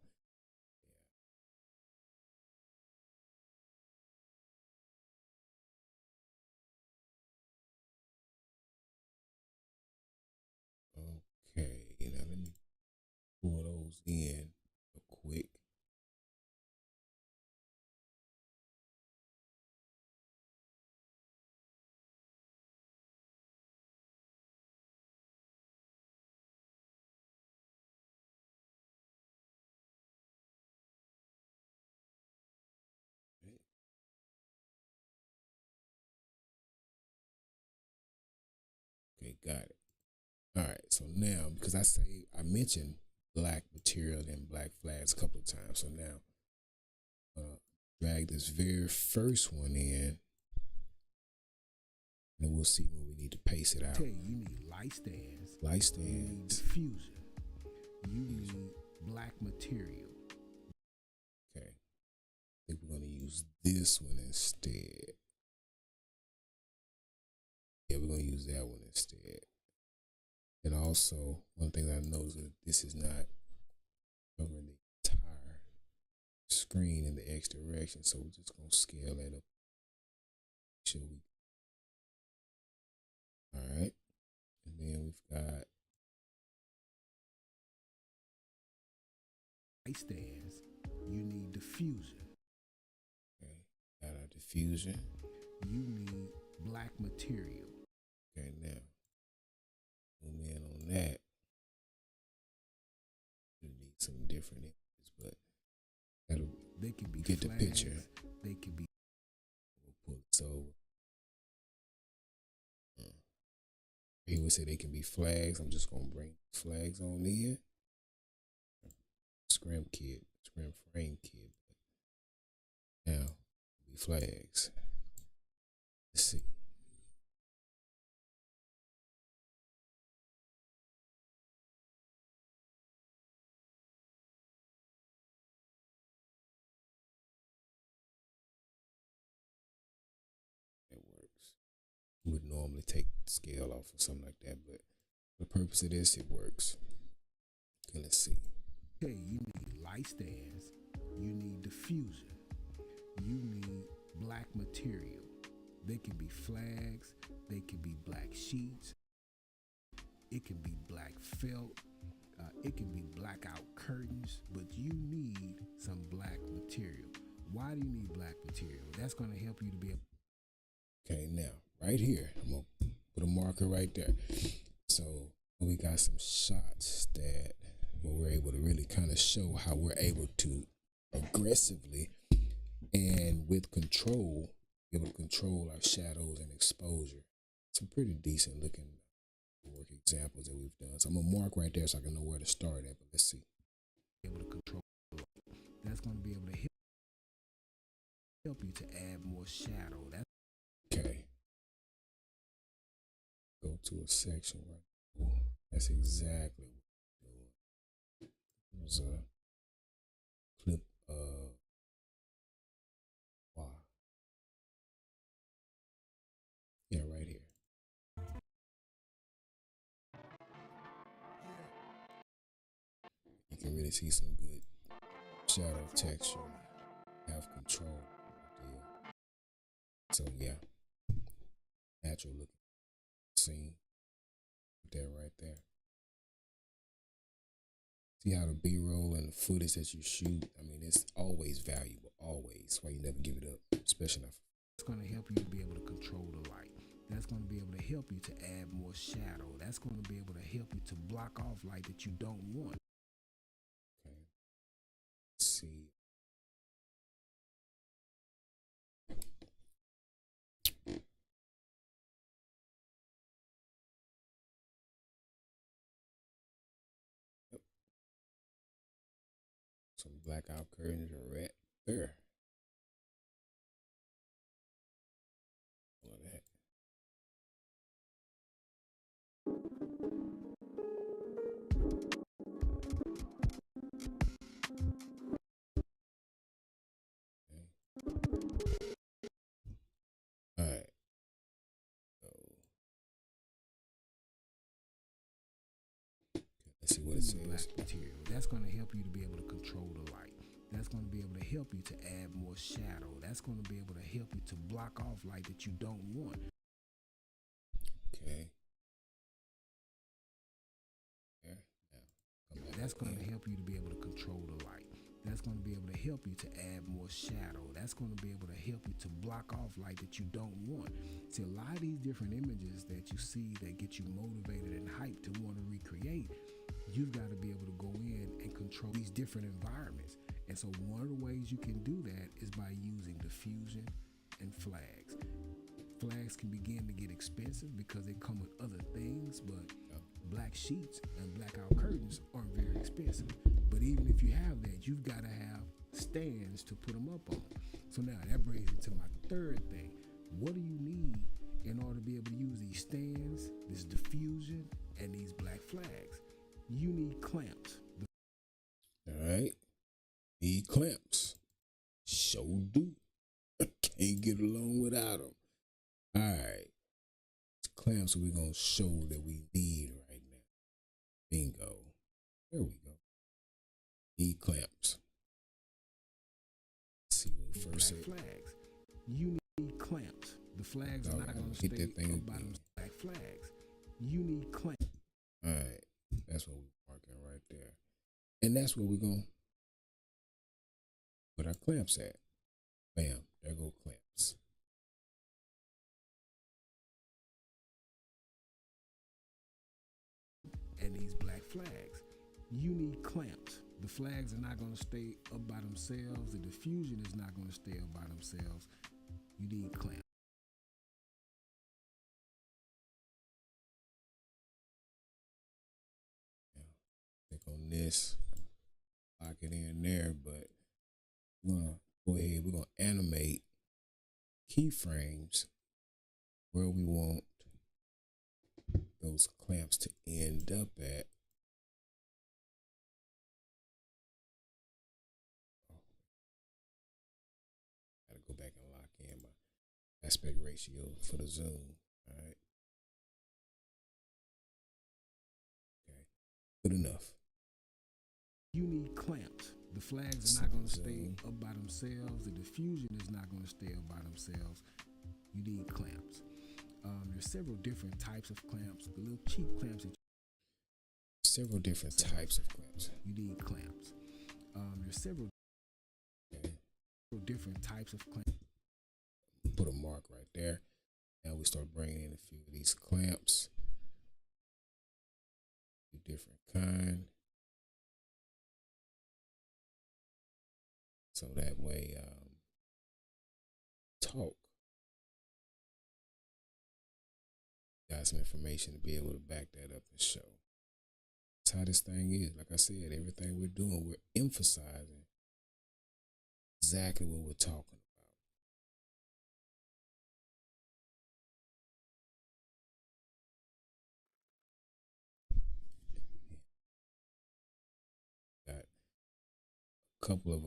okay, now let me pull those in real quick. got it. All right, so now, because I mentioned black material and black flags a couple of times, so now drag this very first one in, and we'll see when we need to paste it out. Tell you need light stands. Light You need stands. diffusion. You need black material. Okay. I think we're going to use this one instead. Yeah, we're going to use that one instead. And also, one thing that I know is that this is not covering the entire screen in the X direction, so we're just going to scale that up. Sure we. All right. And then we've got Light stands. You need diffusion. okay, got our diffusion. You need black material. Okay, now zoom in on that. You need some different images, but that'll They can be get flags, the picture. They can be. We'll pull this over. He would say they can be flags. I'm just gonna bring flags on in. Scrim frame kit. Now be flags. Let's see. It works. You would normally take the scale off or something like that, but for the purpose of this, it works. Okay, let's see. Okay, you need light stands. You need diffusion. You need black material. They can be flags. They can be black sheets. It can be black felt. It can be blackout curtains, but you need some black material. Why do you need black material? That's going to help you to be able. Okay, now right here, I'm gonna put a marker right there. So we got some shots that where we're able to really kind of show how we're able to aggressively and with control, be able to control our shadows and exposure. Some pretty decent looking work examples that we've done. So I'm gonna mark right there so I can know where to start at, but let's see. Able to control. That's going to be able to help you to add more shadow. That's Okay. Go to a section right there. That's exactly what we're doing. There's a clip of wow. Yeah, right here. You can really see some good shadow texture, have control of the deal. So yeah, natural looking scene. Put that right there. See how the B-roll and the footage that you shoot, I mean, it's always valuable, always. That's why you never give it up, especially not. It's going to help you to be able to control the light. That's going to be able to help you to add more shadow. That's going to be able to help you to block off light that you don't want. Okay. Let's see. Yep. Some blackout curtains are right there. All of that. All right. So, let's see what it Black says. material. That's going to help you to be able to control the light. That's going to be able to help you to add more shadow. That's going to be able to help you to block off light that you don't want. Okay. There. Now, come back That's up going to in. help you to be able to control the light. That's going to be able to help you to add more shadow. That's going to be able to help you to block off light that you don't want. See, a lot of these different images that you see that get you motivated and hyped to want to recreate, you've got to be able to go in and control these different environments. And so one of the ways you can do that is by using diffusion and flags. flags can begin to get expensive because they come with other things, but black sheets and blackout curtains aren't very expensive. But even if you have that, you've got to have stands to put them up on. So now that brings me to my third thing. What do you need in order to be able to use these stands, this diffusion, and these black flags? You need clamps. All right. Need clamps. Sure do. Can't get along without them. All right. Clamps we're going to show that we need right now. Bingo. There we go. Need clamps. Let's see what we first said. Flags. You need clamps. The flags are not going to stay up by them black flags. You need clamps. All right. That's what we're marking right there. And that's where we're going to put our clamps at. Bam. There go clamps. And these black flags. You need clamps. The flags are not going to stay up by themselves. The diffusion is not going to stay up by themselves. You need clamps. Click on this, lock it in there, but we're gonna go ahead, we're gonna animate keyframes where we want those clamps to end up at. Gotta go back and lock in my aspect ratio for the zoom. All right. Okay, good enough. You need clamps. The flags are not going to stay up by themselves. The diffusion is not going to stay up by themselves. You need clamps. There's several different types of clamps. The little cheap clamps. Several different types of clamps. You need clamps. There's several different types of clamps. Put a mark right there. Now we start bringing in a few of these clamps. Different kind. So that way, talk. Got some information to be able to back that up and show. That's how this thing is. Like I said, everything we're doing, we're emphasizing exactly what we're talking about. Got a couple of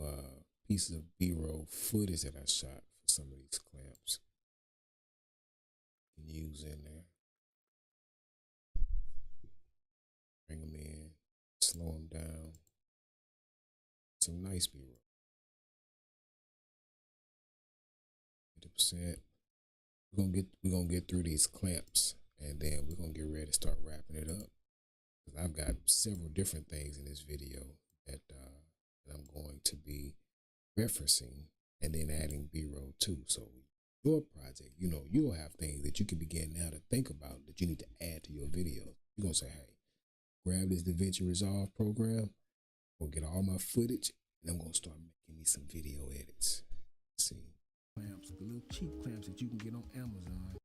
pieces of B-roll footage that I shot for some of these clamps. You can use in there. Bring them in, slow them down. Some nice B-roll. 50%. We're gonna get through these clamps, and then we're gonna get ready to start wrapping it up. I've got several different things in this video that I'm going to be referencing and then adding B-roll too. So your project, you'll have things that you can begin now to think about that you need to add to your video. You're gonna say, hey, grab this DaVinci Resolve program, I'm gonna get all my footage, and I'm gonna start making me some video edits. Let's see. Clamps, the little cheap clamps that you can get on Amazon.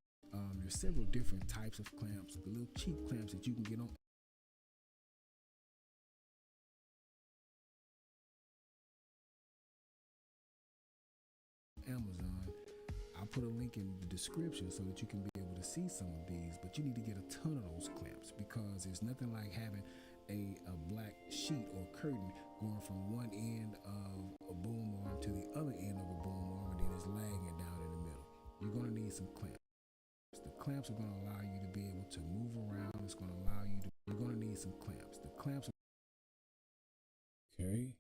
There's several different types of clamps. The little cheap clamps that you can get on Amazon. I'll put a link in the description so that you can be able to see some of these, but you need to get a ton of those clamps because there's nothing like having a black sheet or curtain going from one end of a boom arm to the other end of a boom arm, and then it's lagging down in the middle. You're going to need some clamps. The clamps are going to allow you to be able to move around. It's going to allow you to, you're going to need some clamps. The clamps are Okay.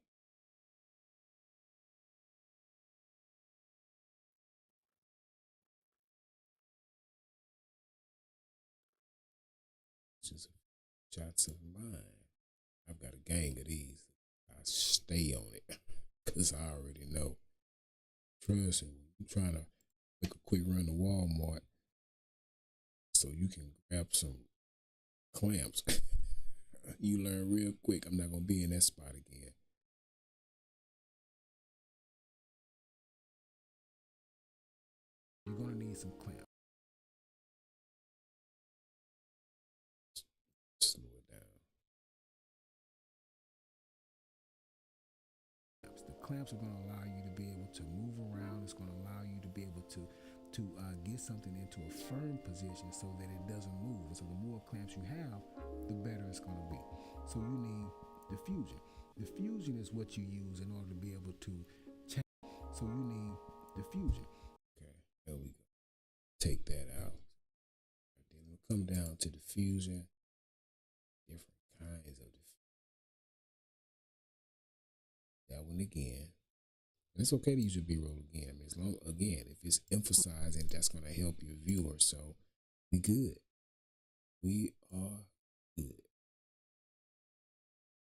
Just shots of mine. I've got a gang of these. I stay on it because I already know. Trust me, I'm trying to make a quick run to Walmart so you can grab some clamps. You learn real quick. I'm not going to be in that spot again. You're going to need some clamps. clamps are going to allow you to be able to move around. It's going to allow you to be able to get something into a firm position so that it doesn't move. And so the more clamps you have, the better it's going to be. So you need diffusion. Diffusion is what you use in order to be able to change. So you need diffusion. Okay, there we go. Take that out. Then we'll come down to diffusion. Different kinds of diffusion. That one again. It's okay to use your B-roll again. I mean, as long, again, if it's emphasizing, that's going to help your viewer. So we good. We are good.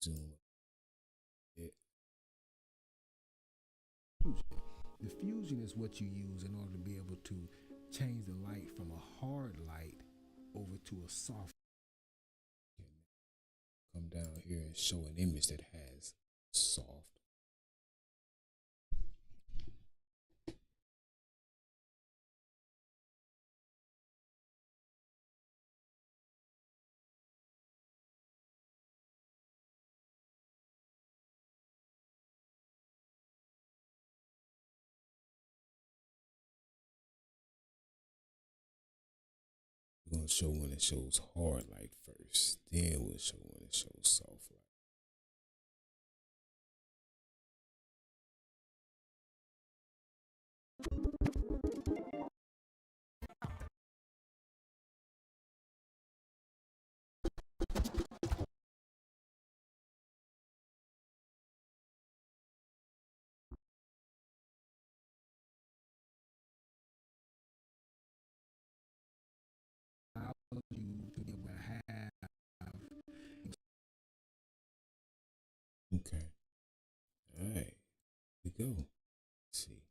Zoom. Diffusion is what you use in order to be able to change the light from a hard light over to a soft. Come down here and show an image that has soft. We're going to show when it shows hard light first. Then we'll show when it shows soft light. Allows you to be able to have. Okay. All right. Here we go. Let's see.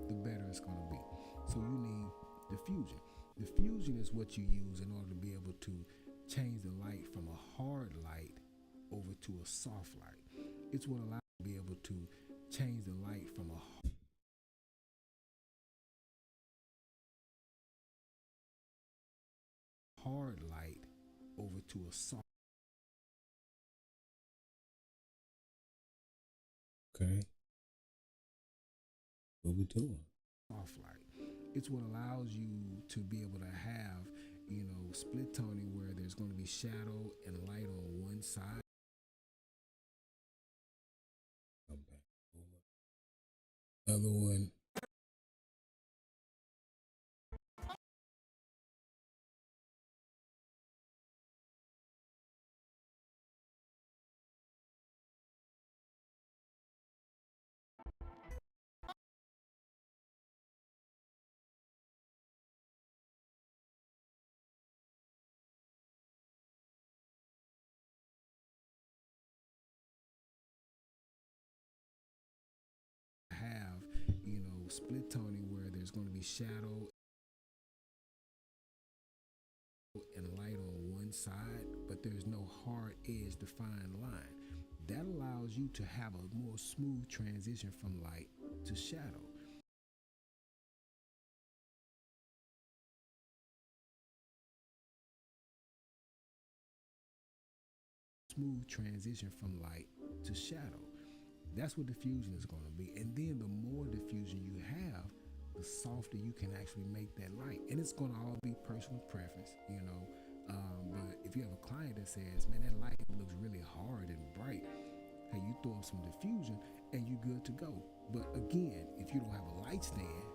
The better it's going to be. So you need diffusion. Diffusion is what you use in order to be able to change the light from a hard light over to a soft light. It's what allows you to be able to change the light from a hard light over to a soft. Okay. What we doing? Soft light. It's what allows you to be able to have, split toning where there's going to be shadow and light on one side. Come back over. Another one. Have, split toning where there's going to be shadow and light on one side, but there's no hard edge defined line. That allows you to have a more smooth transition from light to shadow. Smooth transition from light to shadow. That's what diffusion is going to be. And then the more diffusion you have, the softer you can actually make that light. And it's going to all be personal preference, but if you have a client that says, man, that light looks really hard and bright, hey, you throw up some diffusion and you're good to go. But again, if you don't have a light stand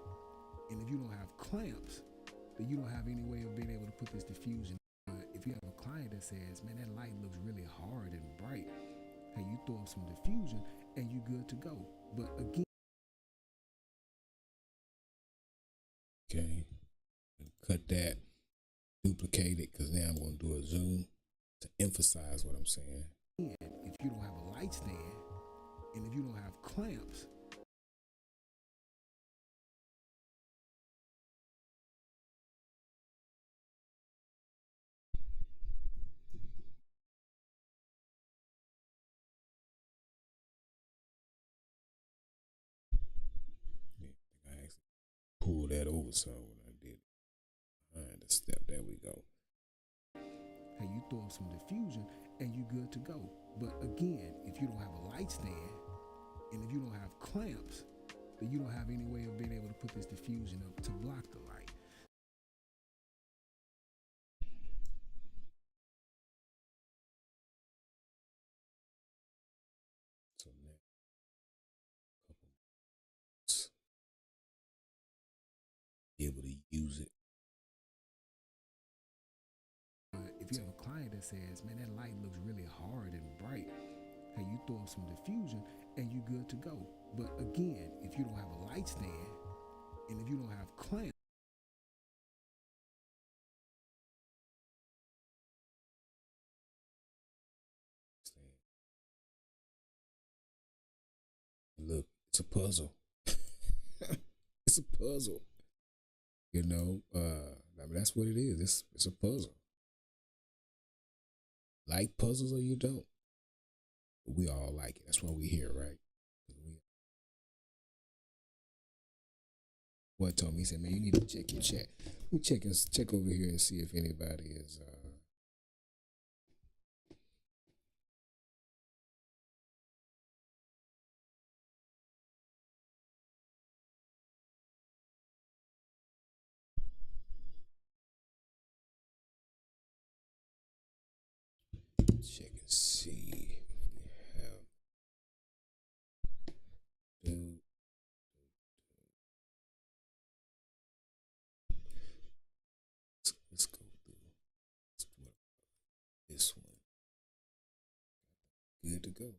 and if you don't have clamps, then you don't have any way of being able to put this diffusion. But if you have a client that says, man, that light looks really hard and bright, hey, you throw up some diffusion and you're good to go. But again, Okay. Cut that. Duplicate it because now I'm going to do a zoom to emphasize what I'm saying. if you don't have a light stand and if you don't have clamps, Yeah, I think I actually pulled that over some when I did it. Behind the step. There we go. hey, you throw up some diffusion and you're good to go. But again, if you don't have a light stand and if you don't have clamps, then you don't have any way of being able to put this diffusion up to block the light. So now, couple months, be able to use it. If you have a client that says, man, that light looks really hard and bright, hey, you throw up some diffusion and you good to go. But again, if you don't have a light stand and if you don't have clamps, Look, it's a puzzle. It's a puzzle. You know, I mean, that's what it is. It's a puzzle. Like puzzles or you don't. We all like it. That's why we're here, right? What told me, he said, man, you need to check your chat. Let me check over here and see if anybody is check and see if we have let's go through this one. Good to go.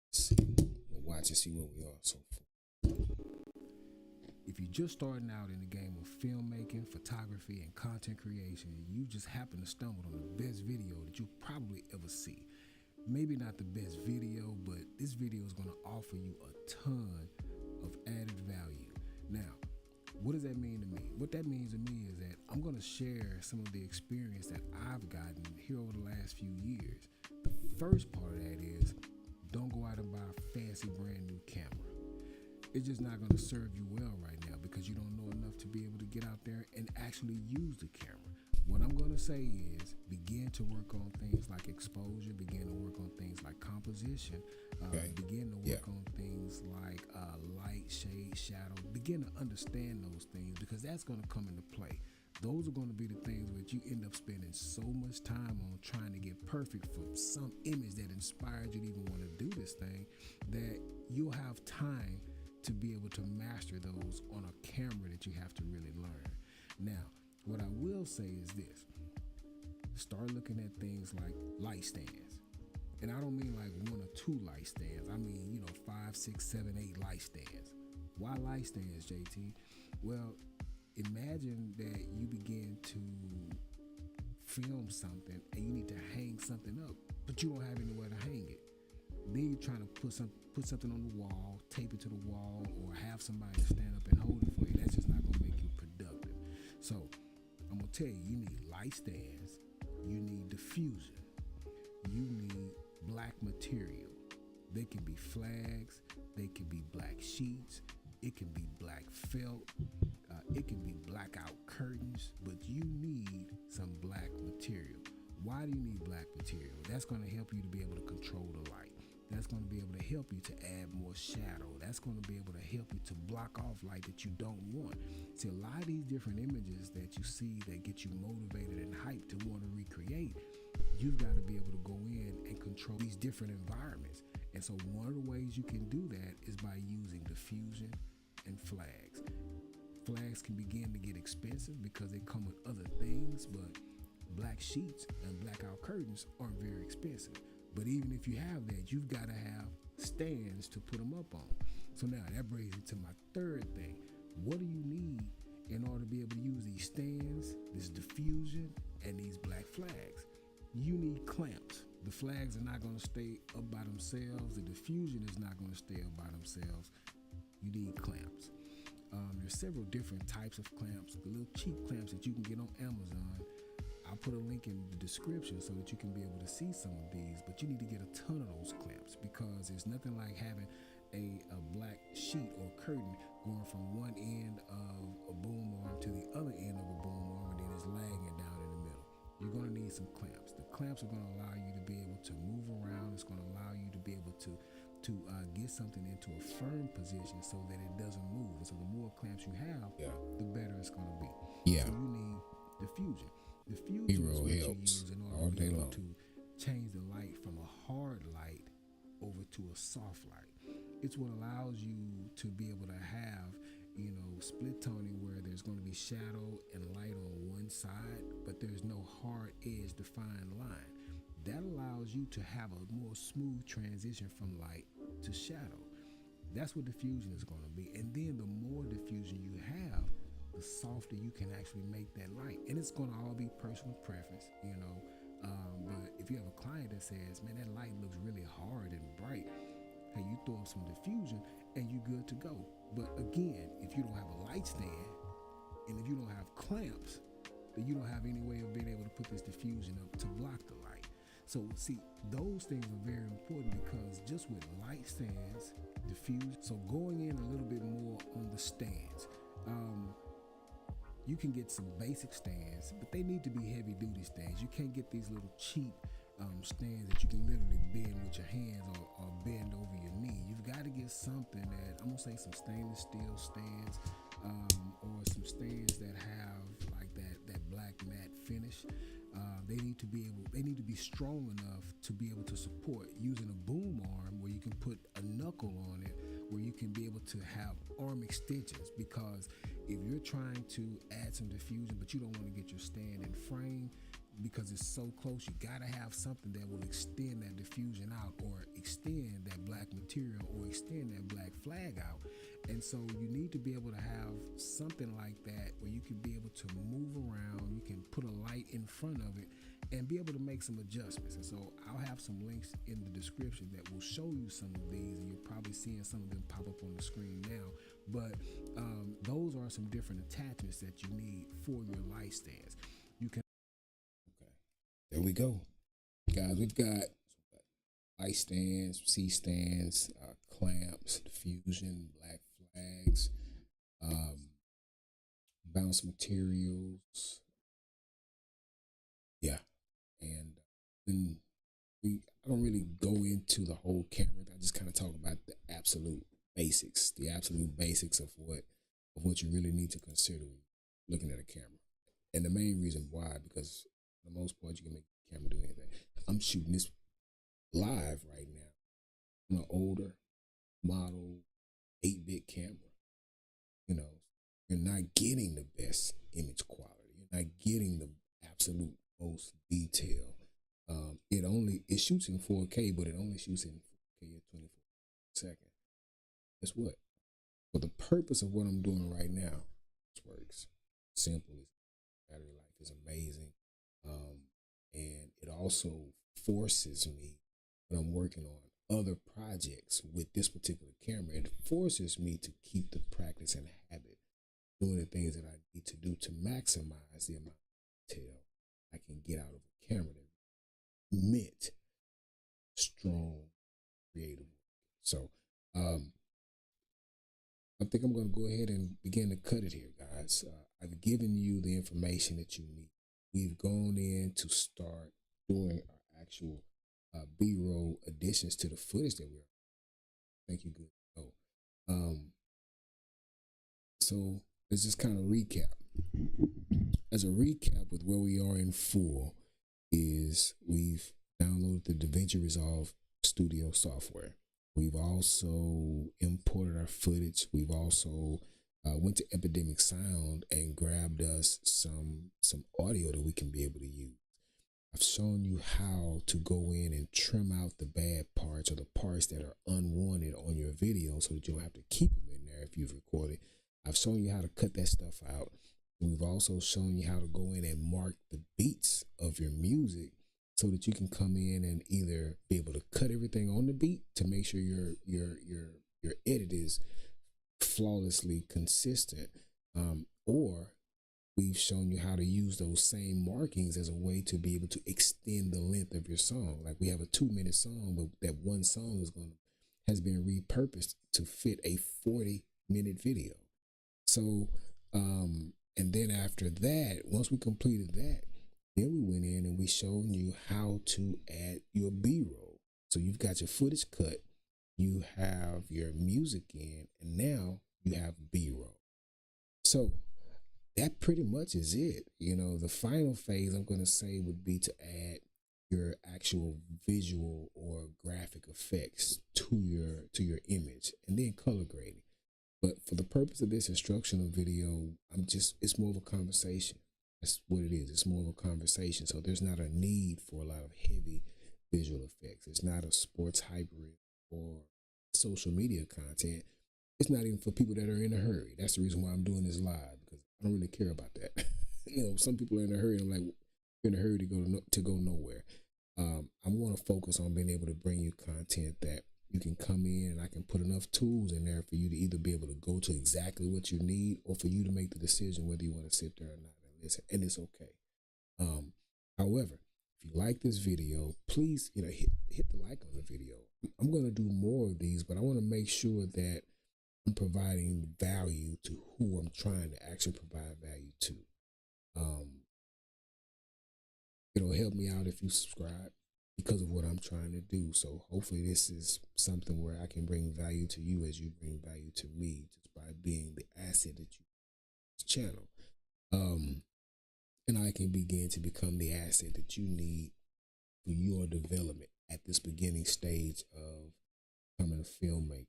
Let's see. We'll watch and see where we are so far. if you're just starting out in the game of filmmaking, photography, and content creation, you just happen to stumble on the best video that you probably ever see. Maybe not the best video, but this video is going to offer you a ton of added value. Now, what does that mean to me? What that means to me is that I'm going to share some of the experience that I've gotten here over the last few years. The first part of that is don't go out and buy a fancy brand new camera. It's just not going to serve you well right now because you don't know enough to be able to get out there and actually use the camera. What I'm going to say is begin to work on things like exposure, begin to work on things like composition, begin to work on things like light, shade, shadow. Begin to understand those things because that's going to come into play. Those are going to be the things that you end up spending so much time on trying to get perfect for some image that inspired you to even want to do this thing that you'll have time to be able to master those on a camera that you have to really learn. Now, what I will say is this. Start looking at things like light stands. And I don't mean like 1 or 2 light stands. I mean, 5, 6, 7, 8 light stands. Why light stands, JT? Well, imagine that you begin to film something and you need to hang something up, but you don't have anywhere to hang it. Then you're trying to put something on the wall, tape it to the wall, or have somebody stand up and hold it for you. That's just not going to make you productive. So I'm going to tell you, you need light stands, you need diffusion, you need black material. They can be flags, they can be black sheets, it can be black felt, it can be blackout curtains, but you need some black material. Why do you need black material? That's going to help you to be able to control the light. That's going to be able to help you to add more shadow. That's going to be able to help you to block off light that you don't want. See, a lot of these different images that you see that get you motivated and hyped to want to recreate, you've got to be able to go in and control these different environments. And so one of the ways you can do that is by using diffusion and flags. Flags can begin to get expensive because they come with other things, but black sheets and blackout curtains aren't very expensive. But even if you have that, you've got to have stands to put them up on. So now that brings me to my third thing. What do you need in order to be able to use these stands, this diffusion, and these black flags? You need clamps. The flags are not going to stay up by themselves. The diffusion is not going to stay up by themselves. You need clamps. There's several different types of clamps, the little cheap clamps that you can get on Amazon. I'll put a link in the description so that you can be able to see some of these, but you need to get a ton of those clamps because there's nothing like having a black sheet or curtain going from one end of a boom arm to the other end of a boom arm and then it's lagging down in the middle. you're going to need some clamps. The clamps are going to allow you to be able to move around. It's going to allow you to be able to get something into a firm position so that it doesn't move. And so the more clamps you have, the better it's going to be. Yeah. So you need diffusion. Diffusion B-roll is what helps you use in all order to day be able long. to change the light from a hard light over to a soft light. It's what allows you to be able to have, split toning where there's going to be shadow and light on one side, but there's no hard edge defined line. That allows you to have a more smooth transition from light to shadow. That's what diffusion is going to be. And then the more diffusion you have, the softer you can actually make that light. And it's going to all be personal preference, but if you have a client that says, man, that light looks really hard and bright, hey, you throw up some diffusion and you're good to go. But again, if you don't have a light stand and if you don't have clamps, then you don't have any way of being able to put this diffusion up to block the light. So see, those things are very important because just with light stands, diffusion, so going in a little bit more on the stands, you can get some basic stands, but they need to be heavy duty stands. You can't get these little cheap stands that you can literally bend with your hands or bend over your knee. You've got to get something that, I'm gonna say some stainless steel stands, or some stands that have like that black matte finish. They need to be strong enough to be able to support using a boom arm where you can put a knuckle on it, where you can be able to have arm extensions. Because if you're trying to add some diffusion, but you don't want to get your stand in frame because it's so close, you gotta have something that will extend that diffusion out, or extend that black material, or extend that black flag out. And so you need to be able to have something like that where you can be able to move around, you can put a light in front of it and be able to make some adjustments. And so I'll have some links in the description that will show you some of these, and you're probably seeing some of them pop up on the screen now. But those are some different attachments that you need for your light stands. You can. Okay, there we go, guys. We've got light stands, C stands, clamps, diffusion, black flags, bounce materials. Yeah, and then I don't really go into the whole camera. I just kind of talk about the absolute basics of what you really need to consider when looking at a camera. And the main reason why, because for the most part, you can make the camera do anything. I'm shooting this live right now on an older model 8-bit camera. You're not getting the best image quality. You're not getting the absolute most detail. It shoots in 4K, but it only shoots in 4K at 24 seconds. Guess what? For the purpose of what I'm doing right now, this works. Simple. Battery life is amazing. And it also forces me, when I'm working on other projects with this particular camera, it forces me to keep the practice and habit, doing the things that I need to do to maximize the amount of detail I can get out of a camera that meant strong, creative. So I think I'm going to go ahead and begin to cut it here, guys. I've given you the information that you need. We've gone in to start doing our actual B-roll additions to the footage that we're. Thank you, good. So let's just kind of recap. As a recap, with where we are in full, is we've downloaded the DaVinci Resolve Studio software. We've also imported our footage. We've also went to Epidemic Sound and grabbed us some audio that we can be able to use. I've shown you how to go in and trim out the bad parts, or the parts that are unwanted on your video, so that you don't have to keep them in there if you've recorded. I've shown you how to cut that stuff out. We've also shown you how to go in and mark the beats of your music, so that you can come in and either be able to cut everything on the beat to make sure your edit is flawlessly consistent, or we've shown you how to use those same markings as a way to be able to extend the length of your song. Like, we have a 2-minute song, but that one song has been repurposed to fit a 40-minute video. So and then after that, once we completed that, Then we went in and we showed you how to add your B-roll. So you've got your footage cut, you have your music in, and now you have B-roll. So that pretty much is it. You know, the final phase I'm going to say would be to add your actual visual or graphic effects to your image, and then color grading. But for the purpose of this instructional video, it's more of a conversation. That's what it is. It's more of a conversation. So there's not a need for a lot of heavy visual effects. It's not a sports hybrid or social media content. It's not even for people that are in a hurry. That's the reason why I'm doing this live, because I don't really care about that. You know, some people are in a hurry. I'm like, you're in a hurry to go nowhere. I want to focus on being able to bring you content that you can come in and I can put enough tools in there for you to either be able to go to exactly what you need, or for you to make the decision whether you want to sit there or not and listen. And it's okay. However, if you like this video, please, hit the like on the video. I'm going to do more of these, but I want to make sure that I'm providing value to who I'm trying to actually provide value to. It'll help me out if you subscribe because of what I'm trying to do. So hopefully this is something where I can bring value to you as you bring value to me, just by being the asset that you this channel. And I can begin to become the asset that you need for your development at this beginning stage of becoming a filmmaker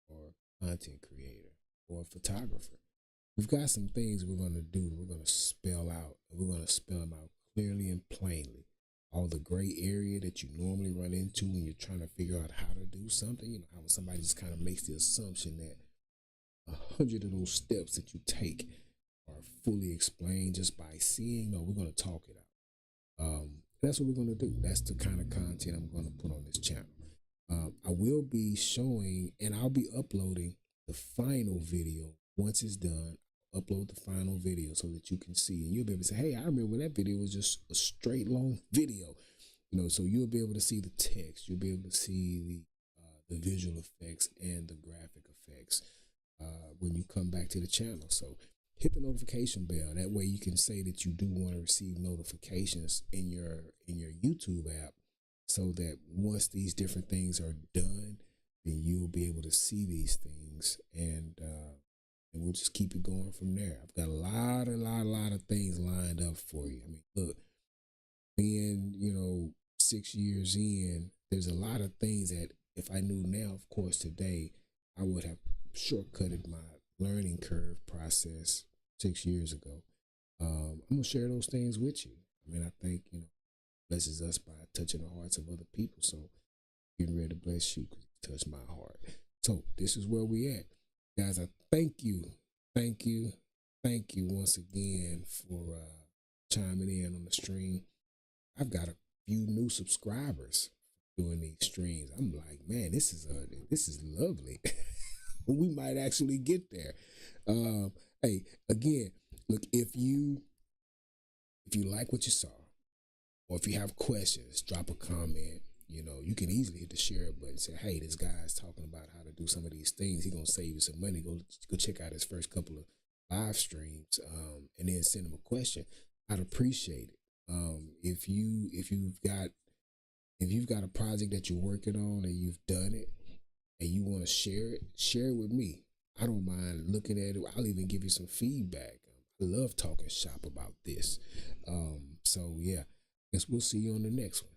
or content creator or a photographer. We've got some things we're going to do. We're going to spell out, and we're going to spell them out clearly and plainly. All the gray area that you normally run into when you're trying to figure out how to do something. You know, how somebody just kind of makes the assumption that 100 of those steps that you take are fully explained just by seeing. No, we're going to talk it out. That's what we're going to do. That's the kind of content I'm going to put on this channel. I will be showing, and I'll be uploading the final video once it's done. Upload the final video so that you can see, and you'll be able to say, hey, I remember when that video was just a straight long video, so you'll be able to see the text, you'll be able to see the visual effects and the graphic effects when you come back to the channel. So hit the notification bell. That way you can say that you do want to receive notifications in your YouTube app, so that once these different things are done, then you'll be able to see these things, and we'll just keep it going from there. I've got a lot of things lined up for you. I mean, look, being, 6 years in, there's a lot of things that if I knew now, of course, today, I would have shortcutted my learning curve process 6 years ago. I'm going to share those things with you. I mean, I think, blesses us by touching the hearts of other people. So getting ready to bless you because you touched my heart. So this is where we at. Guys, I thank you once again for chiming in on the stream. I've got a few new subscribers doing these streams. I'm like, man, this is lovely. We might actually get there. Hey, again, look, if you like what you saw, or if you have questions, drop a comment. You can easily hit the share button and say, hey, this guy's talking about how to do some of these things. He's going to save you some money. Go check out his first couple of live streams, and then send him a question. I'd appreciate it. If you've got a project that you're working on and you've done it and you want to share it with me. I don't mind looking at it. I'll even give you some feedback. I love talking shop about this. So yeah, guess we'll see you on the next one.